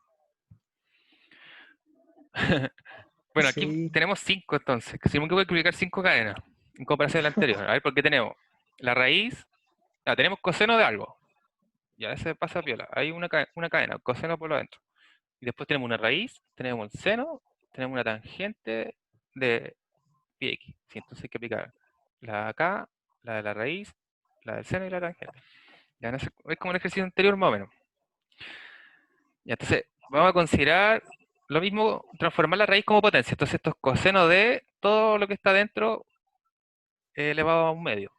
[SPEAKER 1] Bueno, aquí
[SPEAKER 3] Sí,
[SPEAKER 1] tenemos 5 entonces, que si no me equivoco, hay que aplicar 5 cadenas en comparación a la anterior. A ver, ¿por qué tenemos? La raíz, tenemos coseno de algo. Ya, ese pasa piola. Hay una cadena, coseno por lo dentro. Y después tenemos una raíz, tenemos el seno, tenemos una tangente de pi x. Sí, entonces hay que aplicar la de acá, la de la raíz, la del seno y la tangente. Ya, no sé, es como un ejercicio anterior más o menos. Ya, entonces vamos a considerar lo mismo, transformar la raíz como potencia. Entonces esto es coseno de todo lo que está dentro elevado a un medio.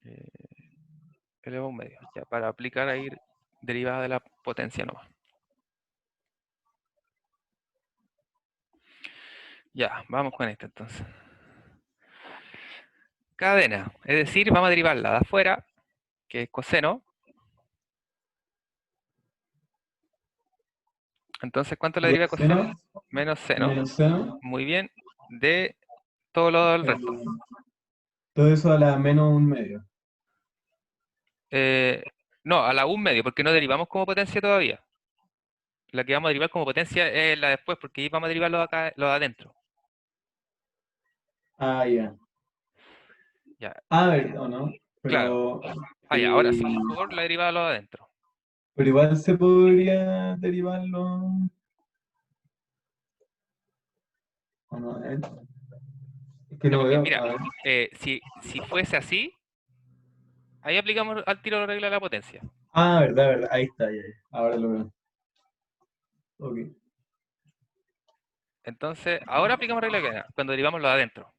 [SPEAKER 1] eh, elevado a un medio. Ya, para aplicar ahí derivada de la potencia nomás. Ya, vamos con esto entonces. Cadena, es decir, vamos a derivarla de afuera, que es coseno. Entonces, ¿cuánto la
[SPEAKER 2] De
[SPEAKER 1] deriva de
[SPEAKER 2] seno
[SPEAKER 1] coseno? Menos seno.
[SPEAKER 2] menos seno,
[SPEAKER 1] Muy bien. De todo lo del
[SPEAKER 2] el-
[SPEAKER 1] resto.
[SPEAKER 2] todo eso a la menos un medio.
[SPEAKER 1] Eh, no, a la un medio, porque no derivamos como potencia todavía. La que vamos a derivar como potencia es la después, porque ahí vamos a derivar lo de acá, lo de adentro.
[SPEAKER 2] Ah, ya.
[SPEAKER 1] Ya,
[SPEAKER 2] Ah, ¿verdad, o no?
[SPEAKER 1] claro.
[SPEAKER 2] Pero,
[SPEAKER 1] Ah, ya, ahora sí, por la derivada de lo de adentro.
[SPEAKER 2] pero igual se podría derivarlo, ¿o no? Es que
[SPEAKER 1] Ya,
[SPEAKER 2] no
[SPEAKER 1] porque
[SPEAKER 2] veo.
[SPEAKER 1] mira,
[SPEAKER 2] A ver.
[SPEAKER 1] si fuese así, ahí aplicamos al tiro la regla de la potencia.
[SPEAKER 2] Ah, verdad, verdad. Ahí está, ya, ya. Ahora lo veo. Ok.
[SPEAKER 1] Entonces, ahora aplicamos regla cadena, cuando derivamos lo de adentro.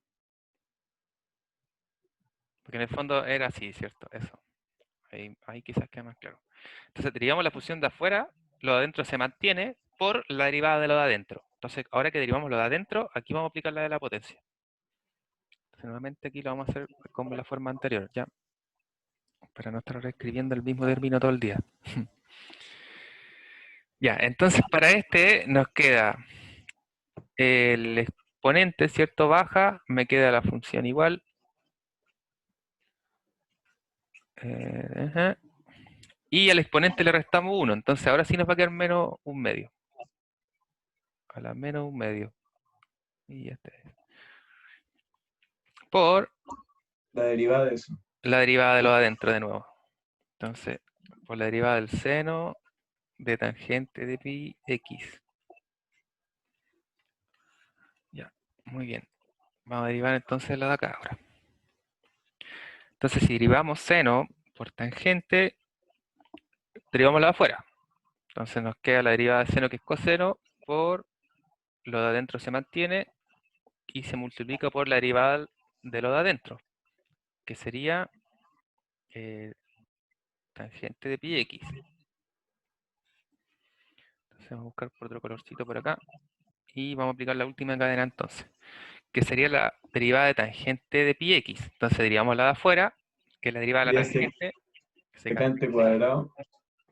[SPEAKER 1] Porque en el fondo era así, ¿cierto? Eso. Ahí quizás queda más claro. Entonces, derivamos la función de afuera, lo de adentro se mantiene por la derivada de lo de adentro. Entonces, ahora que derivamos lo de adentro, aquí vamos a aplicar la de la potencia. Entonces, nuevamente aquí lo vamos a hacer como la forma anterior, ¿ya? Para no estar reescribiendo el mismo término todo el día. Ya, entonces para este nos queda el exponente, ¿cierto? Baja, me queda la función igual. Ajá. Y al exponente le restamos 1, entonces ahora sí nos va a quedar menos un medio. A la menos un medio. Y ya está. Por
[SPEAKER 2] La derivada de eso.
[SPEAKER 1] la derivada de lo de adentro de nuevo. Entonces, por la derivada del seno de tangente de pi x. Ya, muy bien. Vamos a derivar entonces la de acá ahora. Entonces, si derivamos seno por tangente, derivamos la de afuera. Entonces nos queda la derivada de seno, que es coseno, por lo de adentro se mantiene y se multiplica por la derivada de lo de adentro, que sería tangente de pi x. Entonces vamos a buscar por otro colorcito por acá y vamos a aplicar la última cadena entonces, que sería la derivada de tangente de pi x. Entonces derivamos la de afuera, que es la derivada de la
[SPEAKER 2] Y ese
[SPEAKER 1] tangente,
[SPEAKER 2] secante cuadrado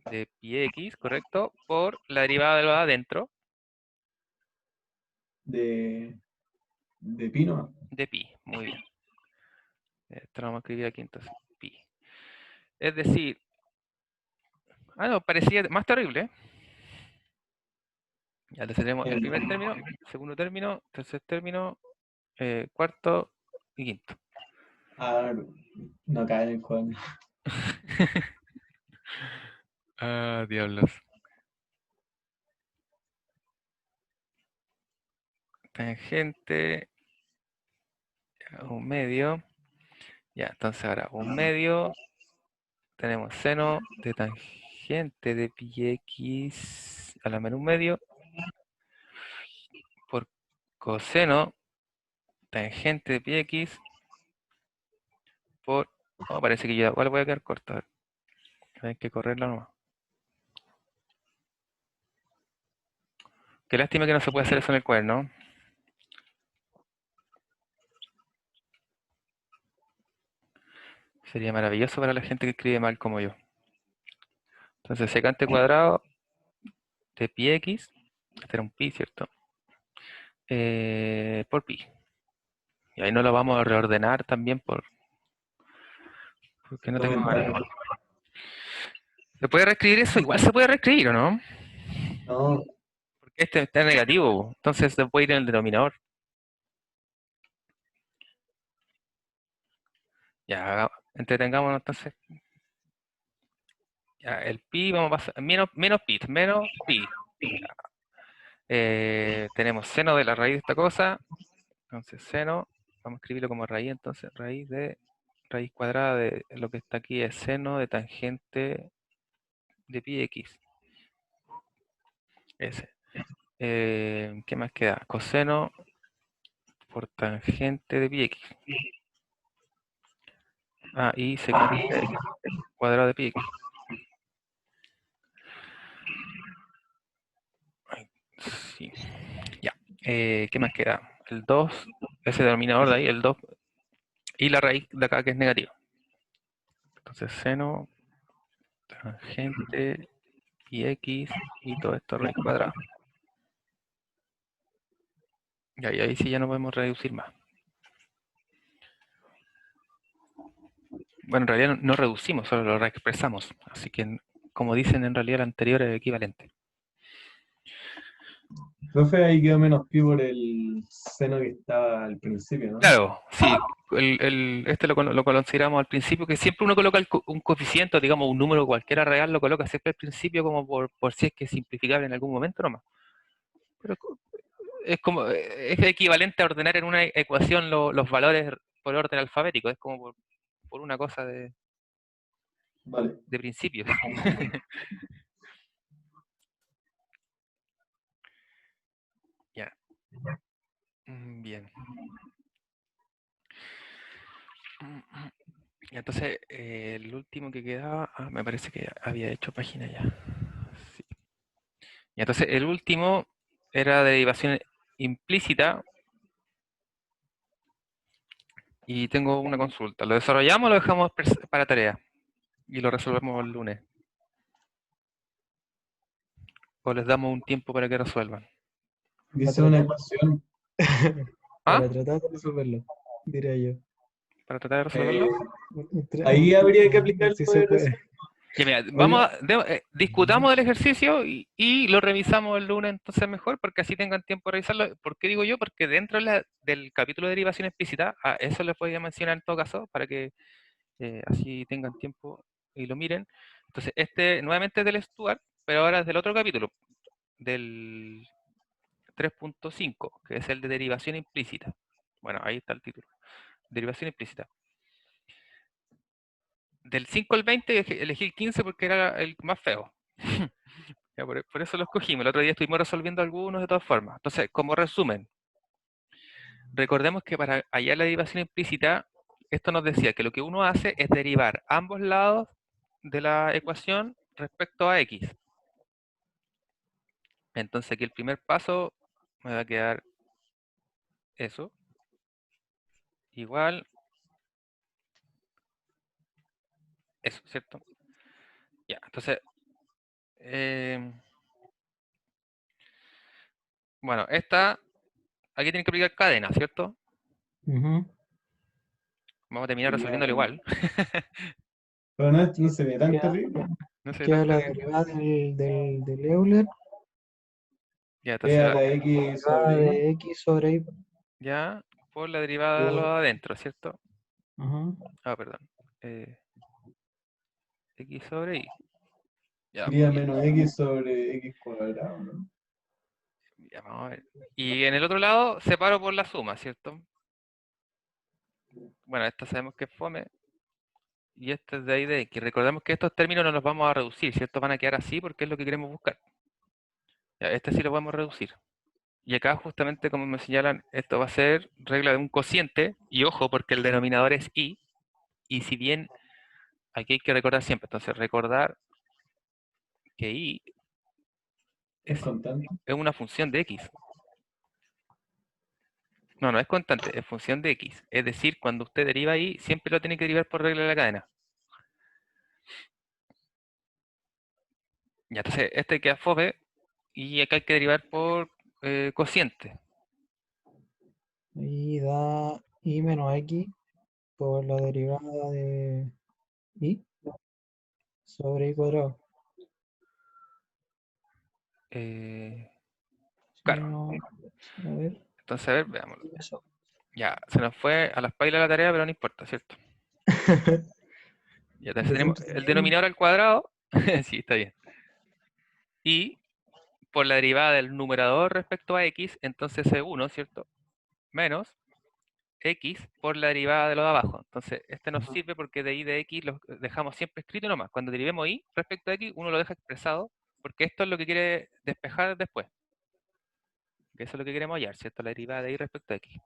[SPEAKER 1] de pi x, correcto, por la derivada de lo de adentro,
[SPEAKER 2] de, de pino.
[SPEAKER 1] de pi. Muy bien. Esto lo vamos a escribir aquí entonces, pi. Es decir, no, parecía más terrible. Ya entonces tenemos el primer término, segundo término, tercer término, cuarto y quinto.
[SPEAKER 2] Ah, no cae en el cuaderno.
[SPEAKER 1] Ah, diablos. Tangente, un medio. Ya, entonces ahora un medio. Tenemos seno de tangente de pi x a la menos un medio por coseno tangente de pi x por... Oh, parece que ya igual voy a quedar corto. A ver, hay que correrlo nomás. Qué lástima que no se puede hacer eso en el cuaderno. Sería maravilloso para la gente que escribe mal como yo. Entonces, secante cuadrado de pi x, este era un pi, ¿cierto? Por pi. Y ahí no lo vamos a reordenar también porque no tengo
[SPEAKER 2] Comentario.
[SPEAKER 1] más. ¿Se puede reescribir eso? Igual se puede reescribir, ¿o no?
[SPEAKER 2] No,
[SPEAKER 1] Porque este está negativo, entonces se puede ir en el denominador. Ya, entretengámonos entonces. Ya, el pi, vamos a pasar, menos pi. Tenemos seno de la raíz de esta cosa, entonces seno, vamos a escribirlo como raíz, entonces raíz cuadrada de lo que está aquí es seno de tangente de pi x. Ese. ¿Qué más queda? Coseno por tangente de pi x. Ah, y secante cuadrado de pi x. Ay, sí. Ya. ¿Qué más queda? El 2, ese denominador de ahí, el 2, y la raíz de acá que es negativa. Entonces seno, tangente, pi x, y todo esto raíz cuadrada. Y ahí sí ya no podemos reducir más. Bueno, en realidad no reducimos, solo lo reexpresamos. Así que, como dicen, en realidad el anterior es equivalente.
[SPEAKER 2] profe, ahí quedó menos pi por el seno que estaba al principio, ¿no?
[SPEAKER 1] Claro, sí, este lo consideramos al principio, que siempre uno coloca un coeficiente, digamos un número cualquiera real, lo coloca siempre al principio como por si es que es simplificable en algún momento nomás. Pero es como, es equivalente a ordenar en una ecuación los valores por orden alfabético, es como por una cosa
[SPEAKER 2] Vale.
[SPEAKER 1] de principios. Ya. Bien. Y entonces, el último que quedaba, me parece que había hecho página ya. Sí. Y entonces, el último era derivación implícita. Y tengo una consulta. ¿Lo desarrollamos o lo dejamos para tarea? Y lo resolvemos el lunes. ¿O les damos un tiempo para que resuelvan?
[SPEAKER 2] Dice una ecuación.
[SPEAKER 1] ¿Ah?
[SPEAKER 3] Para tratar de resolverlo, diría yo.
[SPEAKER 1] ¿Para tratar de
[SPEAKER 2] eh,
[SPEAKER 1] resolverlo?
[SPEAKER 2] ahí habría que aplicar
[SPEAKER 3] Si
[SPEAKER 2] el
[SPEAKER 3] se
[SPEAKER 2] poder.
[SPEAKER 3] puede.
[SPEAKER 1] Ya, mira,
[SPEAKER 2] Bueno,
[SPEAKER 1] discutamos del ejercicio y lo revisamos el lunes entonces mejor, porque así tengan tiempo de revisarlo. ¿Por qué digo yo? Porque dentro del capítulo de derivación explícita, a eso les voy a mencionar en todo caso, para que así tengan tiempo y lo miren. Entonces, este nuevamente es del Stuart, pero ahora es del otro capítulo, del 3.5, que es el de derivación implícita. Bueno, ahí está el título. Derivación implícita. Del 5 al 20 elegí el 15 porque era el más feo. Ya, por eso lo escogimos. El otro día estuvimos resolviendo algunos de todas formas. Entonces, como resumen, recordemos que para hallar la derivación implícita, esto nos decía que lo que uno hace es derivar ambos lados de la ecuación respecto a x. Entonces aquí el primer paso me va a quedar eso, igual eso, ¿cierto? Ya, entonces, bueno, aquí tiene que aplicar cadena, ¿cierto?
[SPEAKER 3] Ujú.
[SPEAKER 1] Vamos a terminar
[SPEAKER 2] sería,
[SPEAKER 1] resolviéndolo igual.
[SPEAKER 2] pero no se ve tan
[SPEAKER 3] Queda,
[SPEAKER 2] terrible.
[SPEAKER 1] No sé, tan
[SPEAKER 3] queda la
[SPEAKER 1] terrible.
[SPEAKER 3] derivada del Euler,
[SPEAKER 1] Ya, entonces,
[SPEAKER 2] Queda la X
[SPEAKER 3] derivada
[SPEAKER 2] sobre Y.
[SPEAKER 3] de x sobre y.
[SPEAKER 1] ya por la derivada de lo de
[SPEAKER 2] Luego
[SPEAKER 1] adentro, ¿cierto?
[SPEAKER 3] Ujú.
[SPEAKER 1] Perdón. Eh, X sobre Y. Ya,
[SPEAKER 2] sería menos X sobre X cuadrado, ¿no?
[SPEAKER 1] ya, vamos a ver. Y en el otro lado separo por la suma, ¿cierto? Bueno, esta sabemos que es fome. Y este es de ahí de X. Recordemos que estos términos no los vamos a reducir, ¿cierto? Van a quedar así porque es lo que queremos buscar. Ya, este sí lo podemos reducir. Y acá justamente como me señalan, esto va a ser regla de un cociente. Y ojo, porque el denominador es Y. Y si bien aquí hay que recordar siempre, entonces recordar que Y
[SPEAKER 2] Es
[SPEAKER 1] es,
[SPEAKER 2] constante.
[SPEAKER 1] es una función de X. No, no es constante, es función de X. Es decir, cuando usted deriva Y, siempre lo tiene que derivar por regla de la cadena. Ya, entonces este queda fome y acá hay que derivar por cociente.
[SPEAKER 3] Y da y menos x por la derivada de y sobre y cuadrado. Si
[SPEAKER 1] Claro,
[SPEAKER 3] no, a ver,
[SPEAKER 1] entonces a ver, veámoslo.
[SPEAKER 3] eso.
[SPEAKER 1] Ya, se nos fue a las pailas la tarea, pero no importa, ¿cierto? Ya, entonces
[SPEAKER 3] Pero
[SPEAKER 1] tenemos el
[SPEAKER 3] entretenido.
[SPEAKER 1] denominador al cuadrado, sí, está bien. Y por la derivada del numerador respecto a X, entonces es 1, ¿cierto? Menos X por la derivada de lo de abajo. Entonces, este nos sirve porque de Y de X lo dejamos siempre escrito nomás. Cuando derivemos Y respecto a X, uno lo deja expresado porque esto es lo que quiere despejar después. Que eso es lo que queremos hallar, ¿cierto? La derivada de Y respecto a X.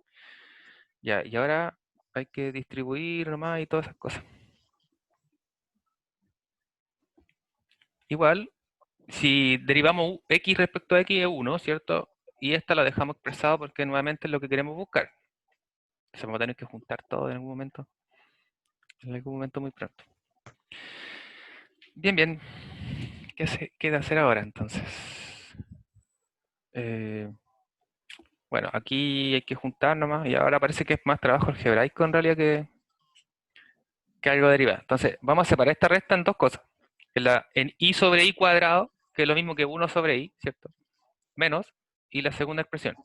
[SPEAKER 1] Ya, y ahora hay que distribuir nomás y todas esas cosas. Igual, si derivamos X respecto a X es 1, ¿cierto? Y esta la dejamos expresado porque nuevamente es lo que queremos buscar. Entonces vamos a tener que juntar todo en algún momento muy pronto. Bien, bien. ¿Qué queda hacer ahora entonces? Eh, bueno, aquí hay que juntar nomás y ahora parece que es más trabajo algebraico en realidad que algo derivado. Entonces, vamos a separar esta resta en dos cosas. En y sobre y cuadrado, que es lo mismo que 1 sobre y, ¿cierto? Menos, y la segunda expresión.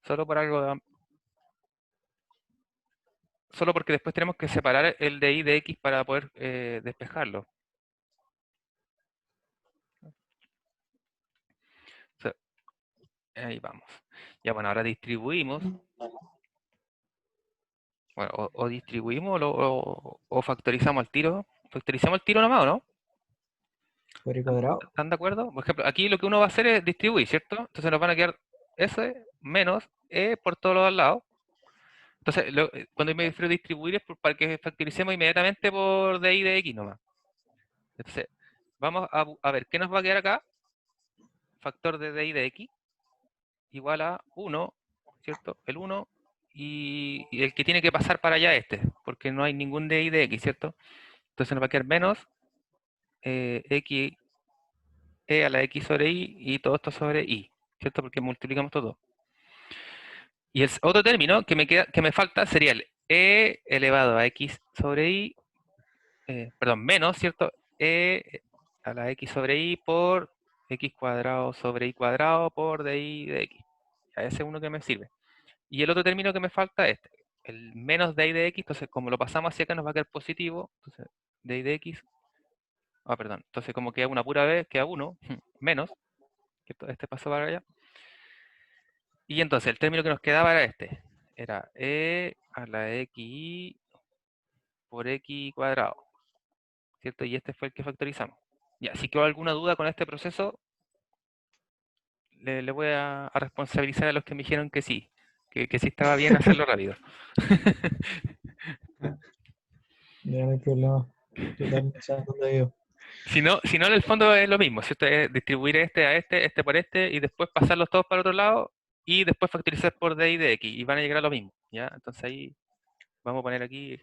[SPEAKER 1] Solo por algo, solo porque después tenemos que separar el de y de x para poder despejarlo. O sea, ahí vamos. Ya bueno, ahora distribuimos. Bueno, o distribuimos o factorizamos al tiro. Factorizamos al tiro nomás, ¿o no?
[SPEAKER 3] Por y cuadrado.
[SPEAKER 1] ¿Están de acuerdo? Por ejemplo, aquí lo que uno va a hacer es distribuir, ¿cierto? Entonces nos van a quedar S menos e por todos los lados. Entonces, cuando me refiero a distribuir es para que factoricemos inmediatamente por di de x nomás. Entonces, vamos a ver qué nos va a quedar acá. Factor de di de x igual a 1, ¿cierto? El 1 y el que tiene que pasar para allá porque no hay ningún di de x, ¿cierto? Entonces nos va a quedar menos x a la x sobre y todo esto sobre y, ¿cierto? Porque multiplicamos todo. Y el otro término que me falta sería el e elevado a x sobre y, perdón, menos, ¿cierto? E a la x sobre y por x cuadrado sobre y cuadrado por di de x. Ya, ese es uno que me sirve. Y el otro término que me falta es el menos di de x, entonces como lo pasamos hacia acá nos va a quedar positivo, entonces di de x, perdón, entonces como queda una pura vez, queda 1, menos, que este paso para allá. Y entonces el término que nos quedaba era era e a la xy por x cuadrado, ¿cierto? Y este fue el que factorizamos. Ya, si quedó alguna duda con este proceso, le voy a responsabilizar a los que me dijeron que sí estaba bien hacerlo rápido.
[SPEAKER 3] Ya no hay problema. Total, no sabes dónde vivo.
[SPEAKER 1] Si no, en el fondo es lo mismo, ¿cierto? Es distribuir este a este por este, y después pasarlos todos para otro lado, y después factorizar por d y de x, y van a llegar a lo mismo, ¿ya? Entonces ahí vamos a poner aquí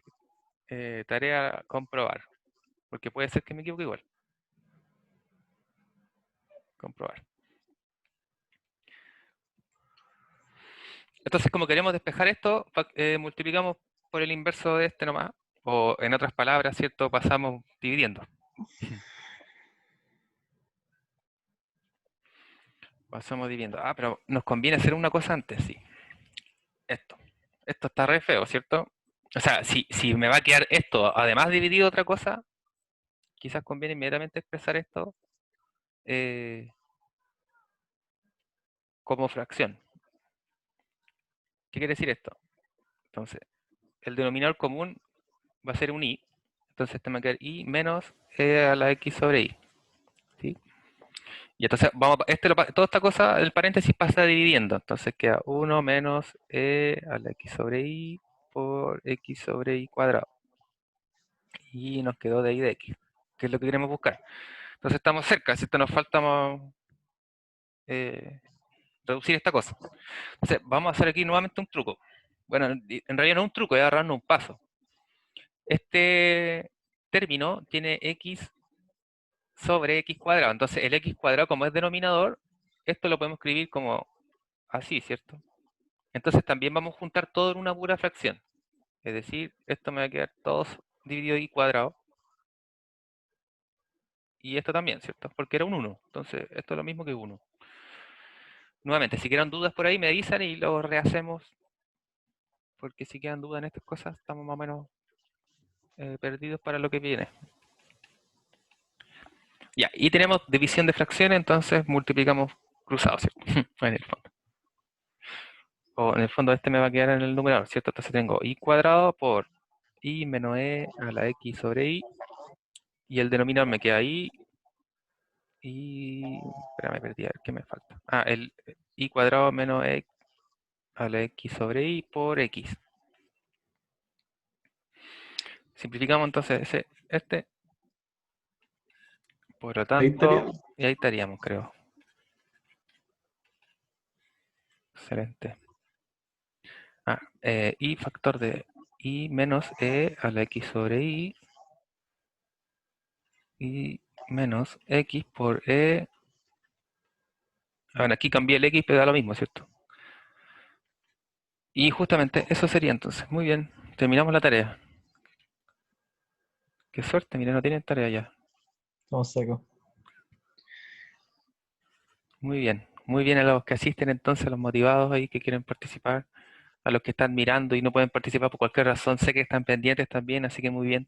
[SPEAKER 1] tarea comprobar, porque puede ser que me equivoque igual. Comprobar. Entonces, como queremos despejar esto, multiplicamos por el inverso de este nomás, o en otras palabras, ¿cierto? Pasamos dividiendo. Pasamos dividiendo. Pero nos conviene hacer una cosa antes, sí. Esto. Esto está re feo, ¿cierto? O sea, si me va a quedar esto, además dividido otra cosa, quizás conviene inmediatamente expresar esto como fracción. ¿Qué quiere decir esto? Entonces, el denominador común va a ser un y. Entonces, este me va a quedar y menos e a la x sobre y. ¿Sí? Y entonces, toda esta cosa, el paréntesis pasa dividiendo. Entonces queda 1 menos e a la x sobre y por x sobre y cuadrado. Y nos quedó de y de x, que es lo que queremos buscar. Entonces estamos cerca, ¿cierto? Nos falta reducir esta cosa. Entonces vamos a hacer aquí nuevamente un truco. Bueno, en realidad no es un truco, es agarrarnos un paso. Este término tiene x sobre x cuadrado. Entonces el x cuadrado, como es denominador, esto lo podemos escribir como así, ¿cierto? Entonces también vamos a juntar todo en una pura fracción. Es decir, esto me va a quedar todo dividido y cuadrado. Y esto también, ¿cierto? Porque era un 1. Entonces esto es lo mismo que 1. Nuevamente, si quedan dudas por ahí me avisan y lo rehacemos. Porque si quedan dudas en estas cosas, estamos más o menos perdidos para lo que viene. Ya, y tenemos división de fracciones, entonces multiplicamos cruzados, ¿cierto? En el fondo. O en el fondo este me va a quedar en el numerador, ¿cierto? Entonces tengo y cuadrado por y menos e a la x sobre y. Y el denominador me queda y. Y. Espera, me perdí, a ver qué me falta. El y cuadrado menos e a la x sobre y por x. Simplificamos entonces este. Por lo
[SPEAKER 2] Ahí
[SPEAKER 1] tanto,
[SPEAKER 2] estaríamos.
[SPEAKER 1] y ahí estaríamos, creo. Excelente. Y factor de y menos e a la x sobre y menos x por e. Bueno, aquí cambié el x, pero da lo mismo, ¿cierto? Y justamente eso sería entonces. Muy bien, terminamos la tarea. Qué suerte, mira, no tienen tarea ya.
[SPEAKER 3] Estamos secos.
[SPEAKER 1] Muy bien a los que asisten entonces, a los motivados ahí que quieren participar, a los que están mirando y no pueden participar por cualquier razón, sé que están pendientes también, así que muy bien.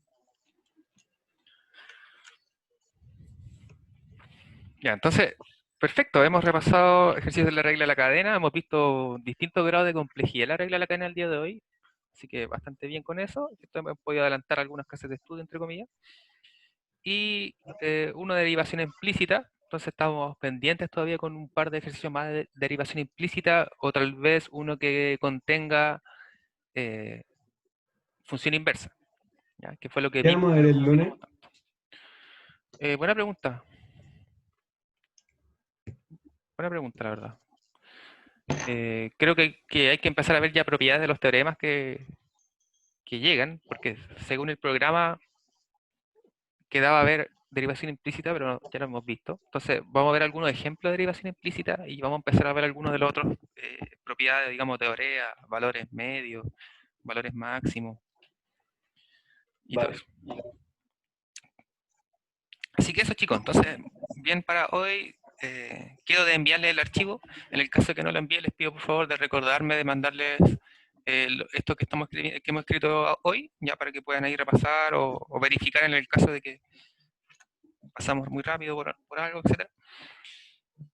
[SPEAKER 1] Ya, entonces, perfecto, hemos repasado ejercicios de la regla de la cadena, hemos visto distintos grados de complejidad de la regla de la cadena el día de hoy, así que bastante bien con eso. Esto hemos podido adelantar algunas clases de estudio, entre comillas. Y una derivación implícita, entonces estamos pendientes todavía con un par de ejercicios más de derivación implícita, o tal vez uno que contenga función inversa, ¿ya? Que fue lo que
[SPEAKER 2] ¿Qué
[SPEAKER 1] vimos,
[SPEAKER 2] vamos a ver
[SPEAKER 1] pero
[SPEAKER 2] el
[SPEAKER 1] no
[SPEAKER 2] lunes?
[SPEAKER 1] miramos tanto. Buena pregunta. Buena pregunta, la verdad. Creo que hay que empezar a ver ya propiedades de los teoremas que llegan, porque según el programa quedaba a ver derivación implícita, pero ya lo hemos visto. Entonces vamos a ver algunos ejemplos de derivación implícita y vamos a empezar a ver algunos de los otros propiedades, digamos, teorea, valores medios, valores máximos y todo
[SPEAKER 2] Vale.
[SPEAKER 1] eso. Así que eso, chicos, entonces, bien para hoy. Quedo de enviarles el archivo. En el caso de que no lo envíe, les pido por favor de recordarme de mandarles esto que hemos escrito hoy, ya para que puedan ahí repasar o verificar en el caso de que pasamos muy rápido por algo, etcétera.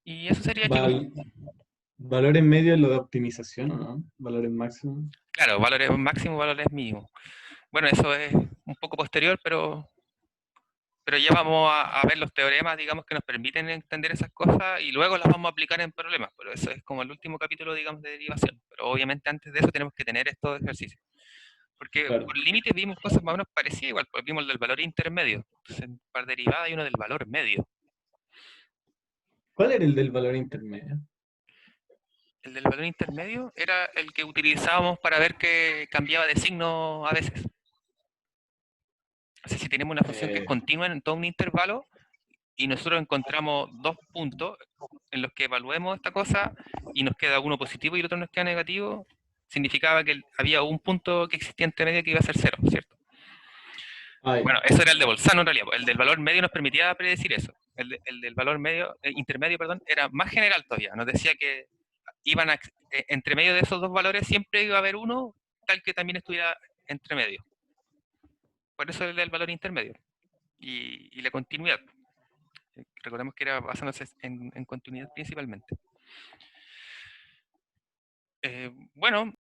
[SPEAKER 1] Y eso sería, chicos.
[SPEAKER 2] Valores medios lo de optimización, ¿o no? Valores máximos.
[SPEAKER 1] Claro, valores máximos, valores mínimos. Bueno, eso es un poco posterior, pero ya vamos a ver los teoremas, digamos, que nos permiten entender esas cosas y luego las vamos a aplicar en problemas. Pero eso es como el último capítulo, digamos, de derivación. Pero obviamente antes de eso tenemos que tener estos ejercicios. Porque
[SPEAKER 2] Claro.
[SPEAKER 1] por límites vimos cosas más o menos parecidas, igual, porque vimos el del valor intermedio. Entonces, en par derivada y uno del valor medio.
[SPEAKER 2] ¿Cuál era el del valor intermedio?
[SPEAKER 1] El del valor intermedio era el que utilizábamos para ver que cambiaba de signo a veces. O sea, si tenemos una función que es
[SPEAKER 2] Eh,
[SPEAKER 1] continua en todo un intervalo y nosotros encontramos dos puntos en los que evaluemos esta cosa y nos queda uno positivo y el otro nos queda negativo, significaba que había un punto que existía entre medio que iba a ser cero, ¿cierto?
[SPEAKER 2] ay,
[SPEAKER 1] Bueno, eso era el de Bolzano en realidad. El del valor medio nos permitía predecir eso. El del valor medio, intermedio, perdón, era más general todavía. Nos decía que entre medio de esos dos valores siempre iba a haber uno tal que también estuviera entre medio. Por eso el del valor intermedio. Y la continuidad. Recordemos que era basándose en continuidad principalmente. Bueno,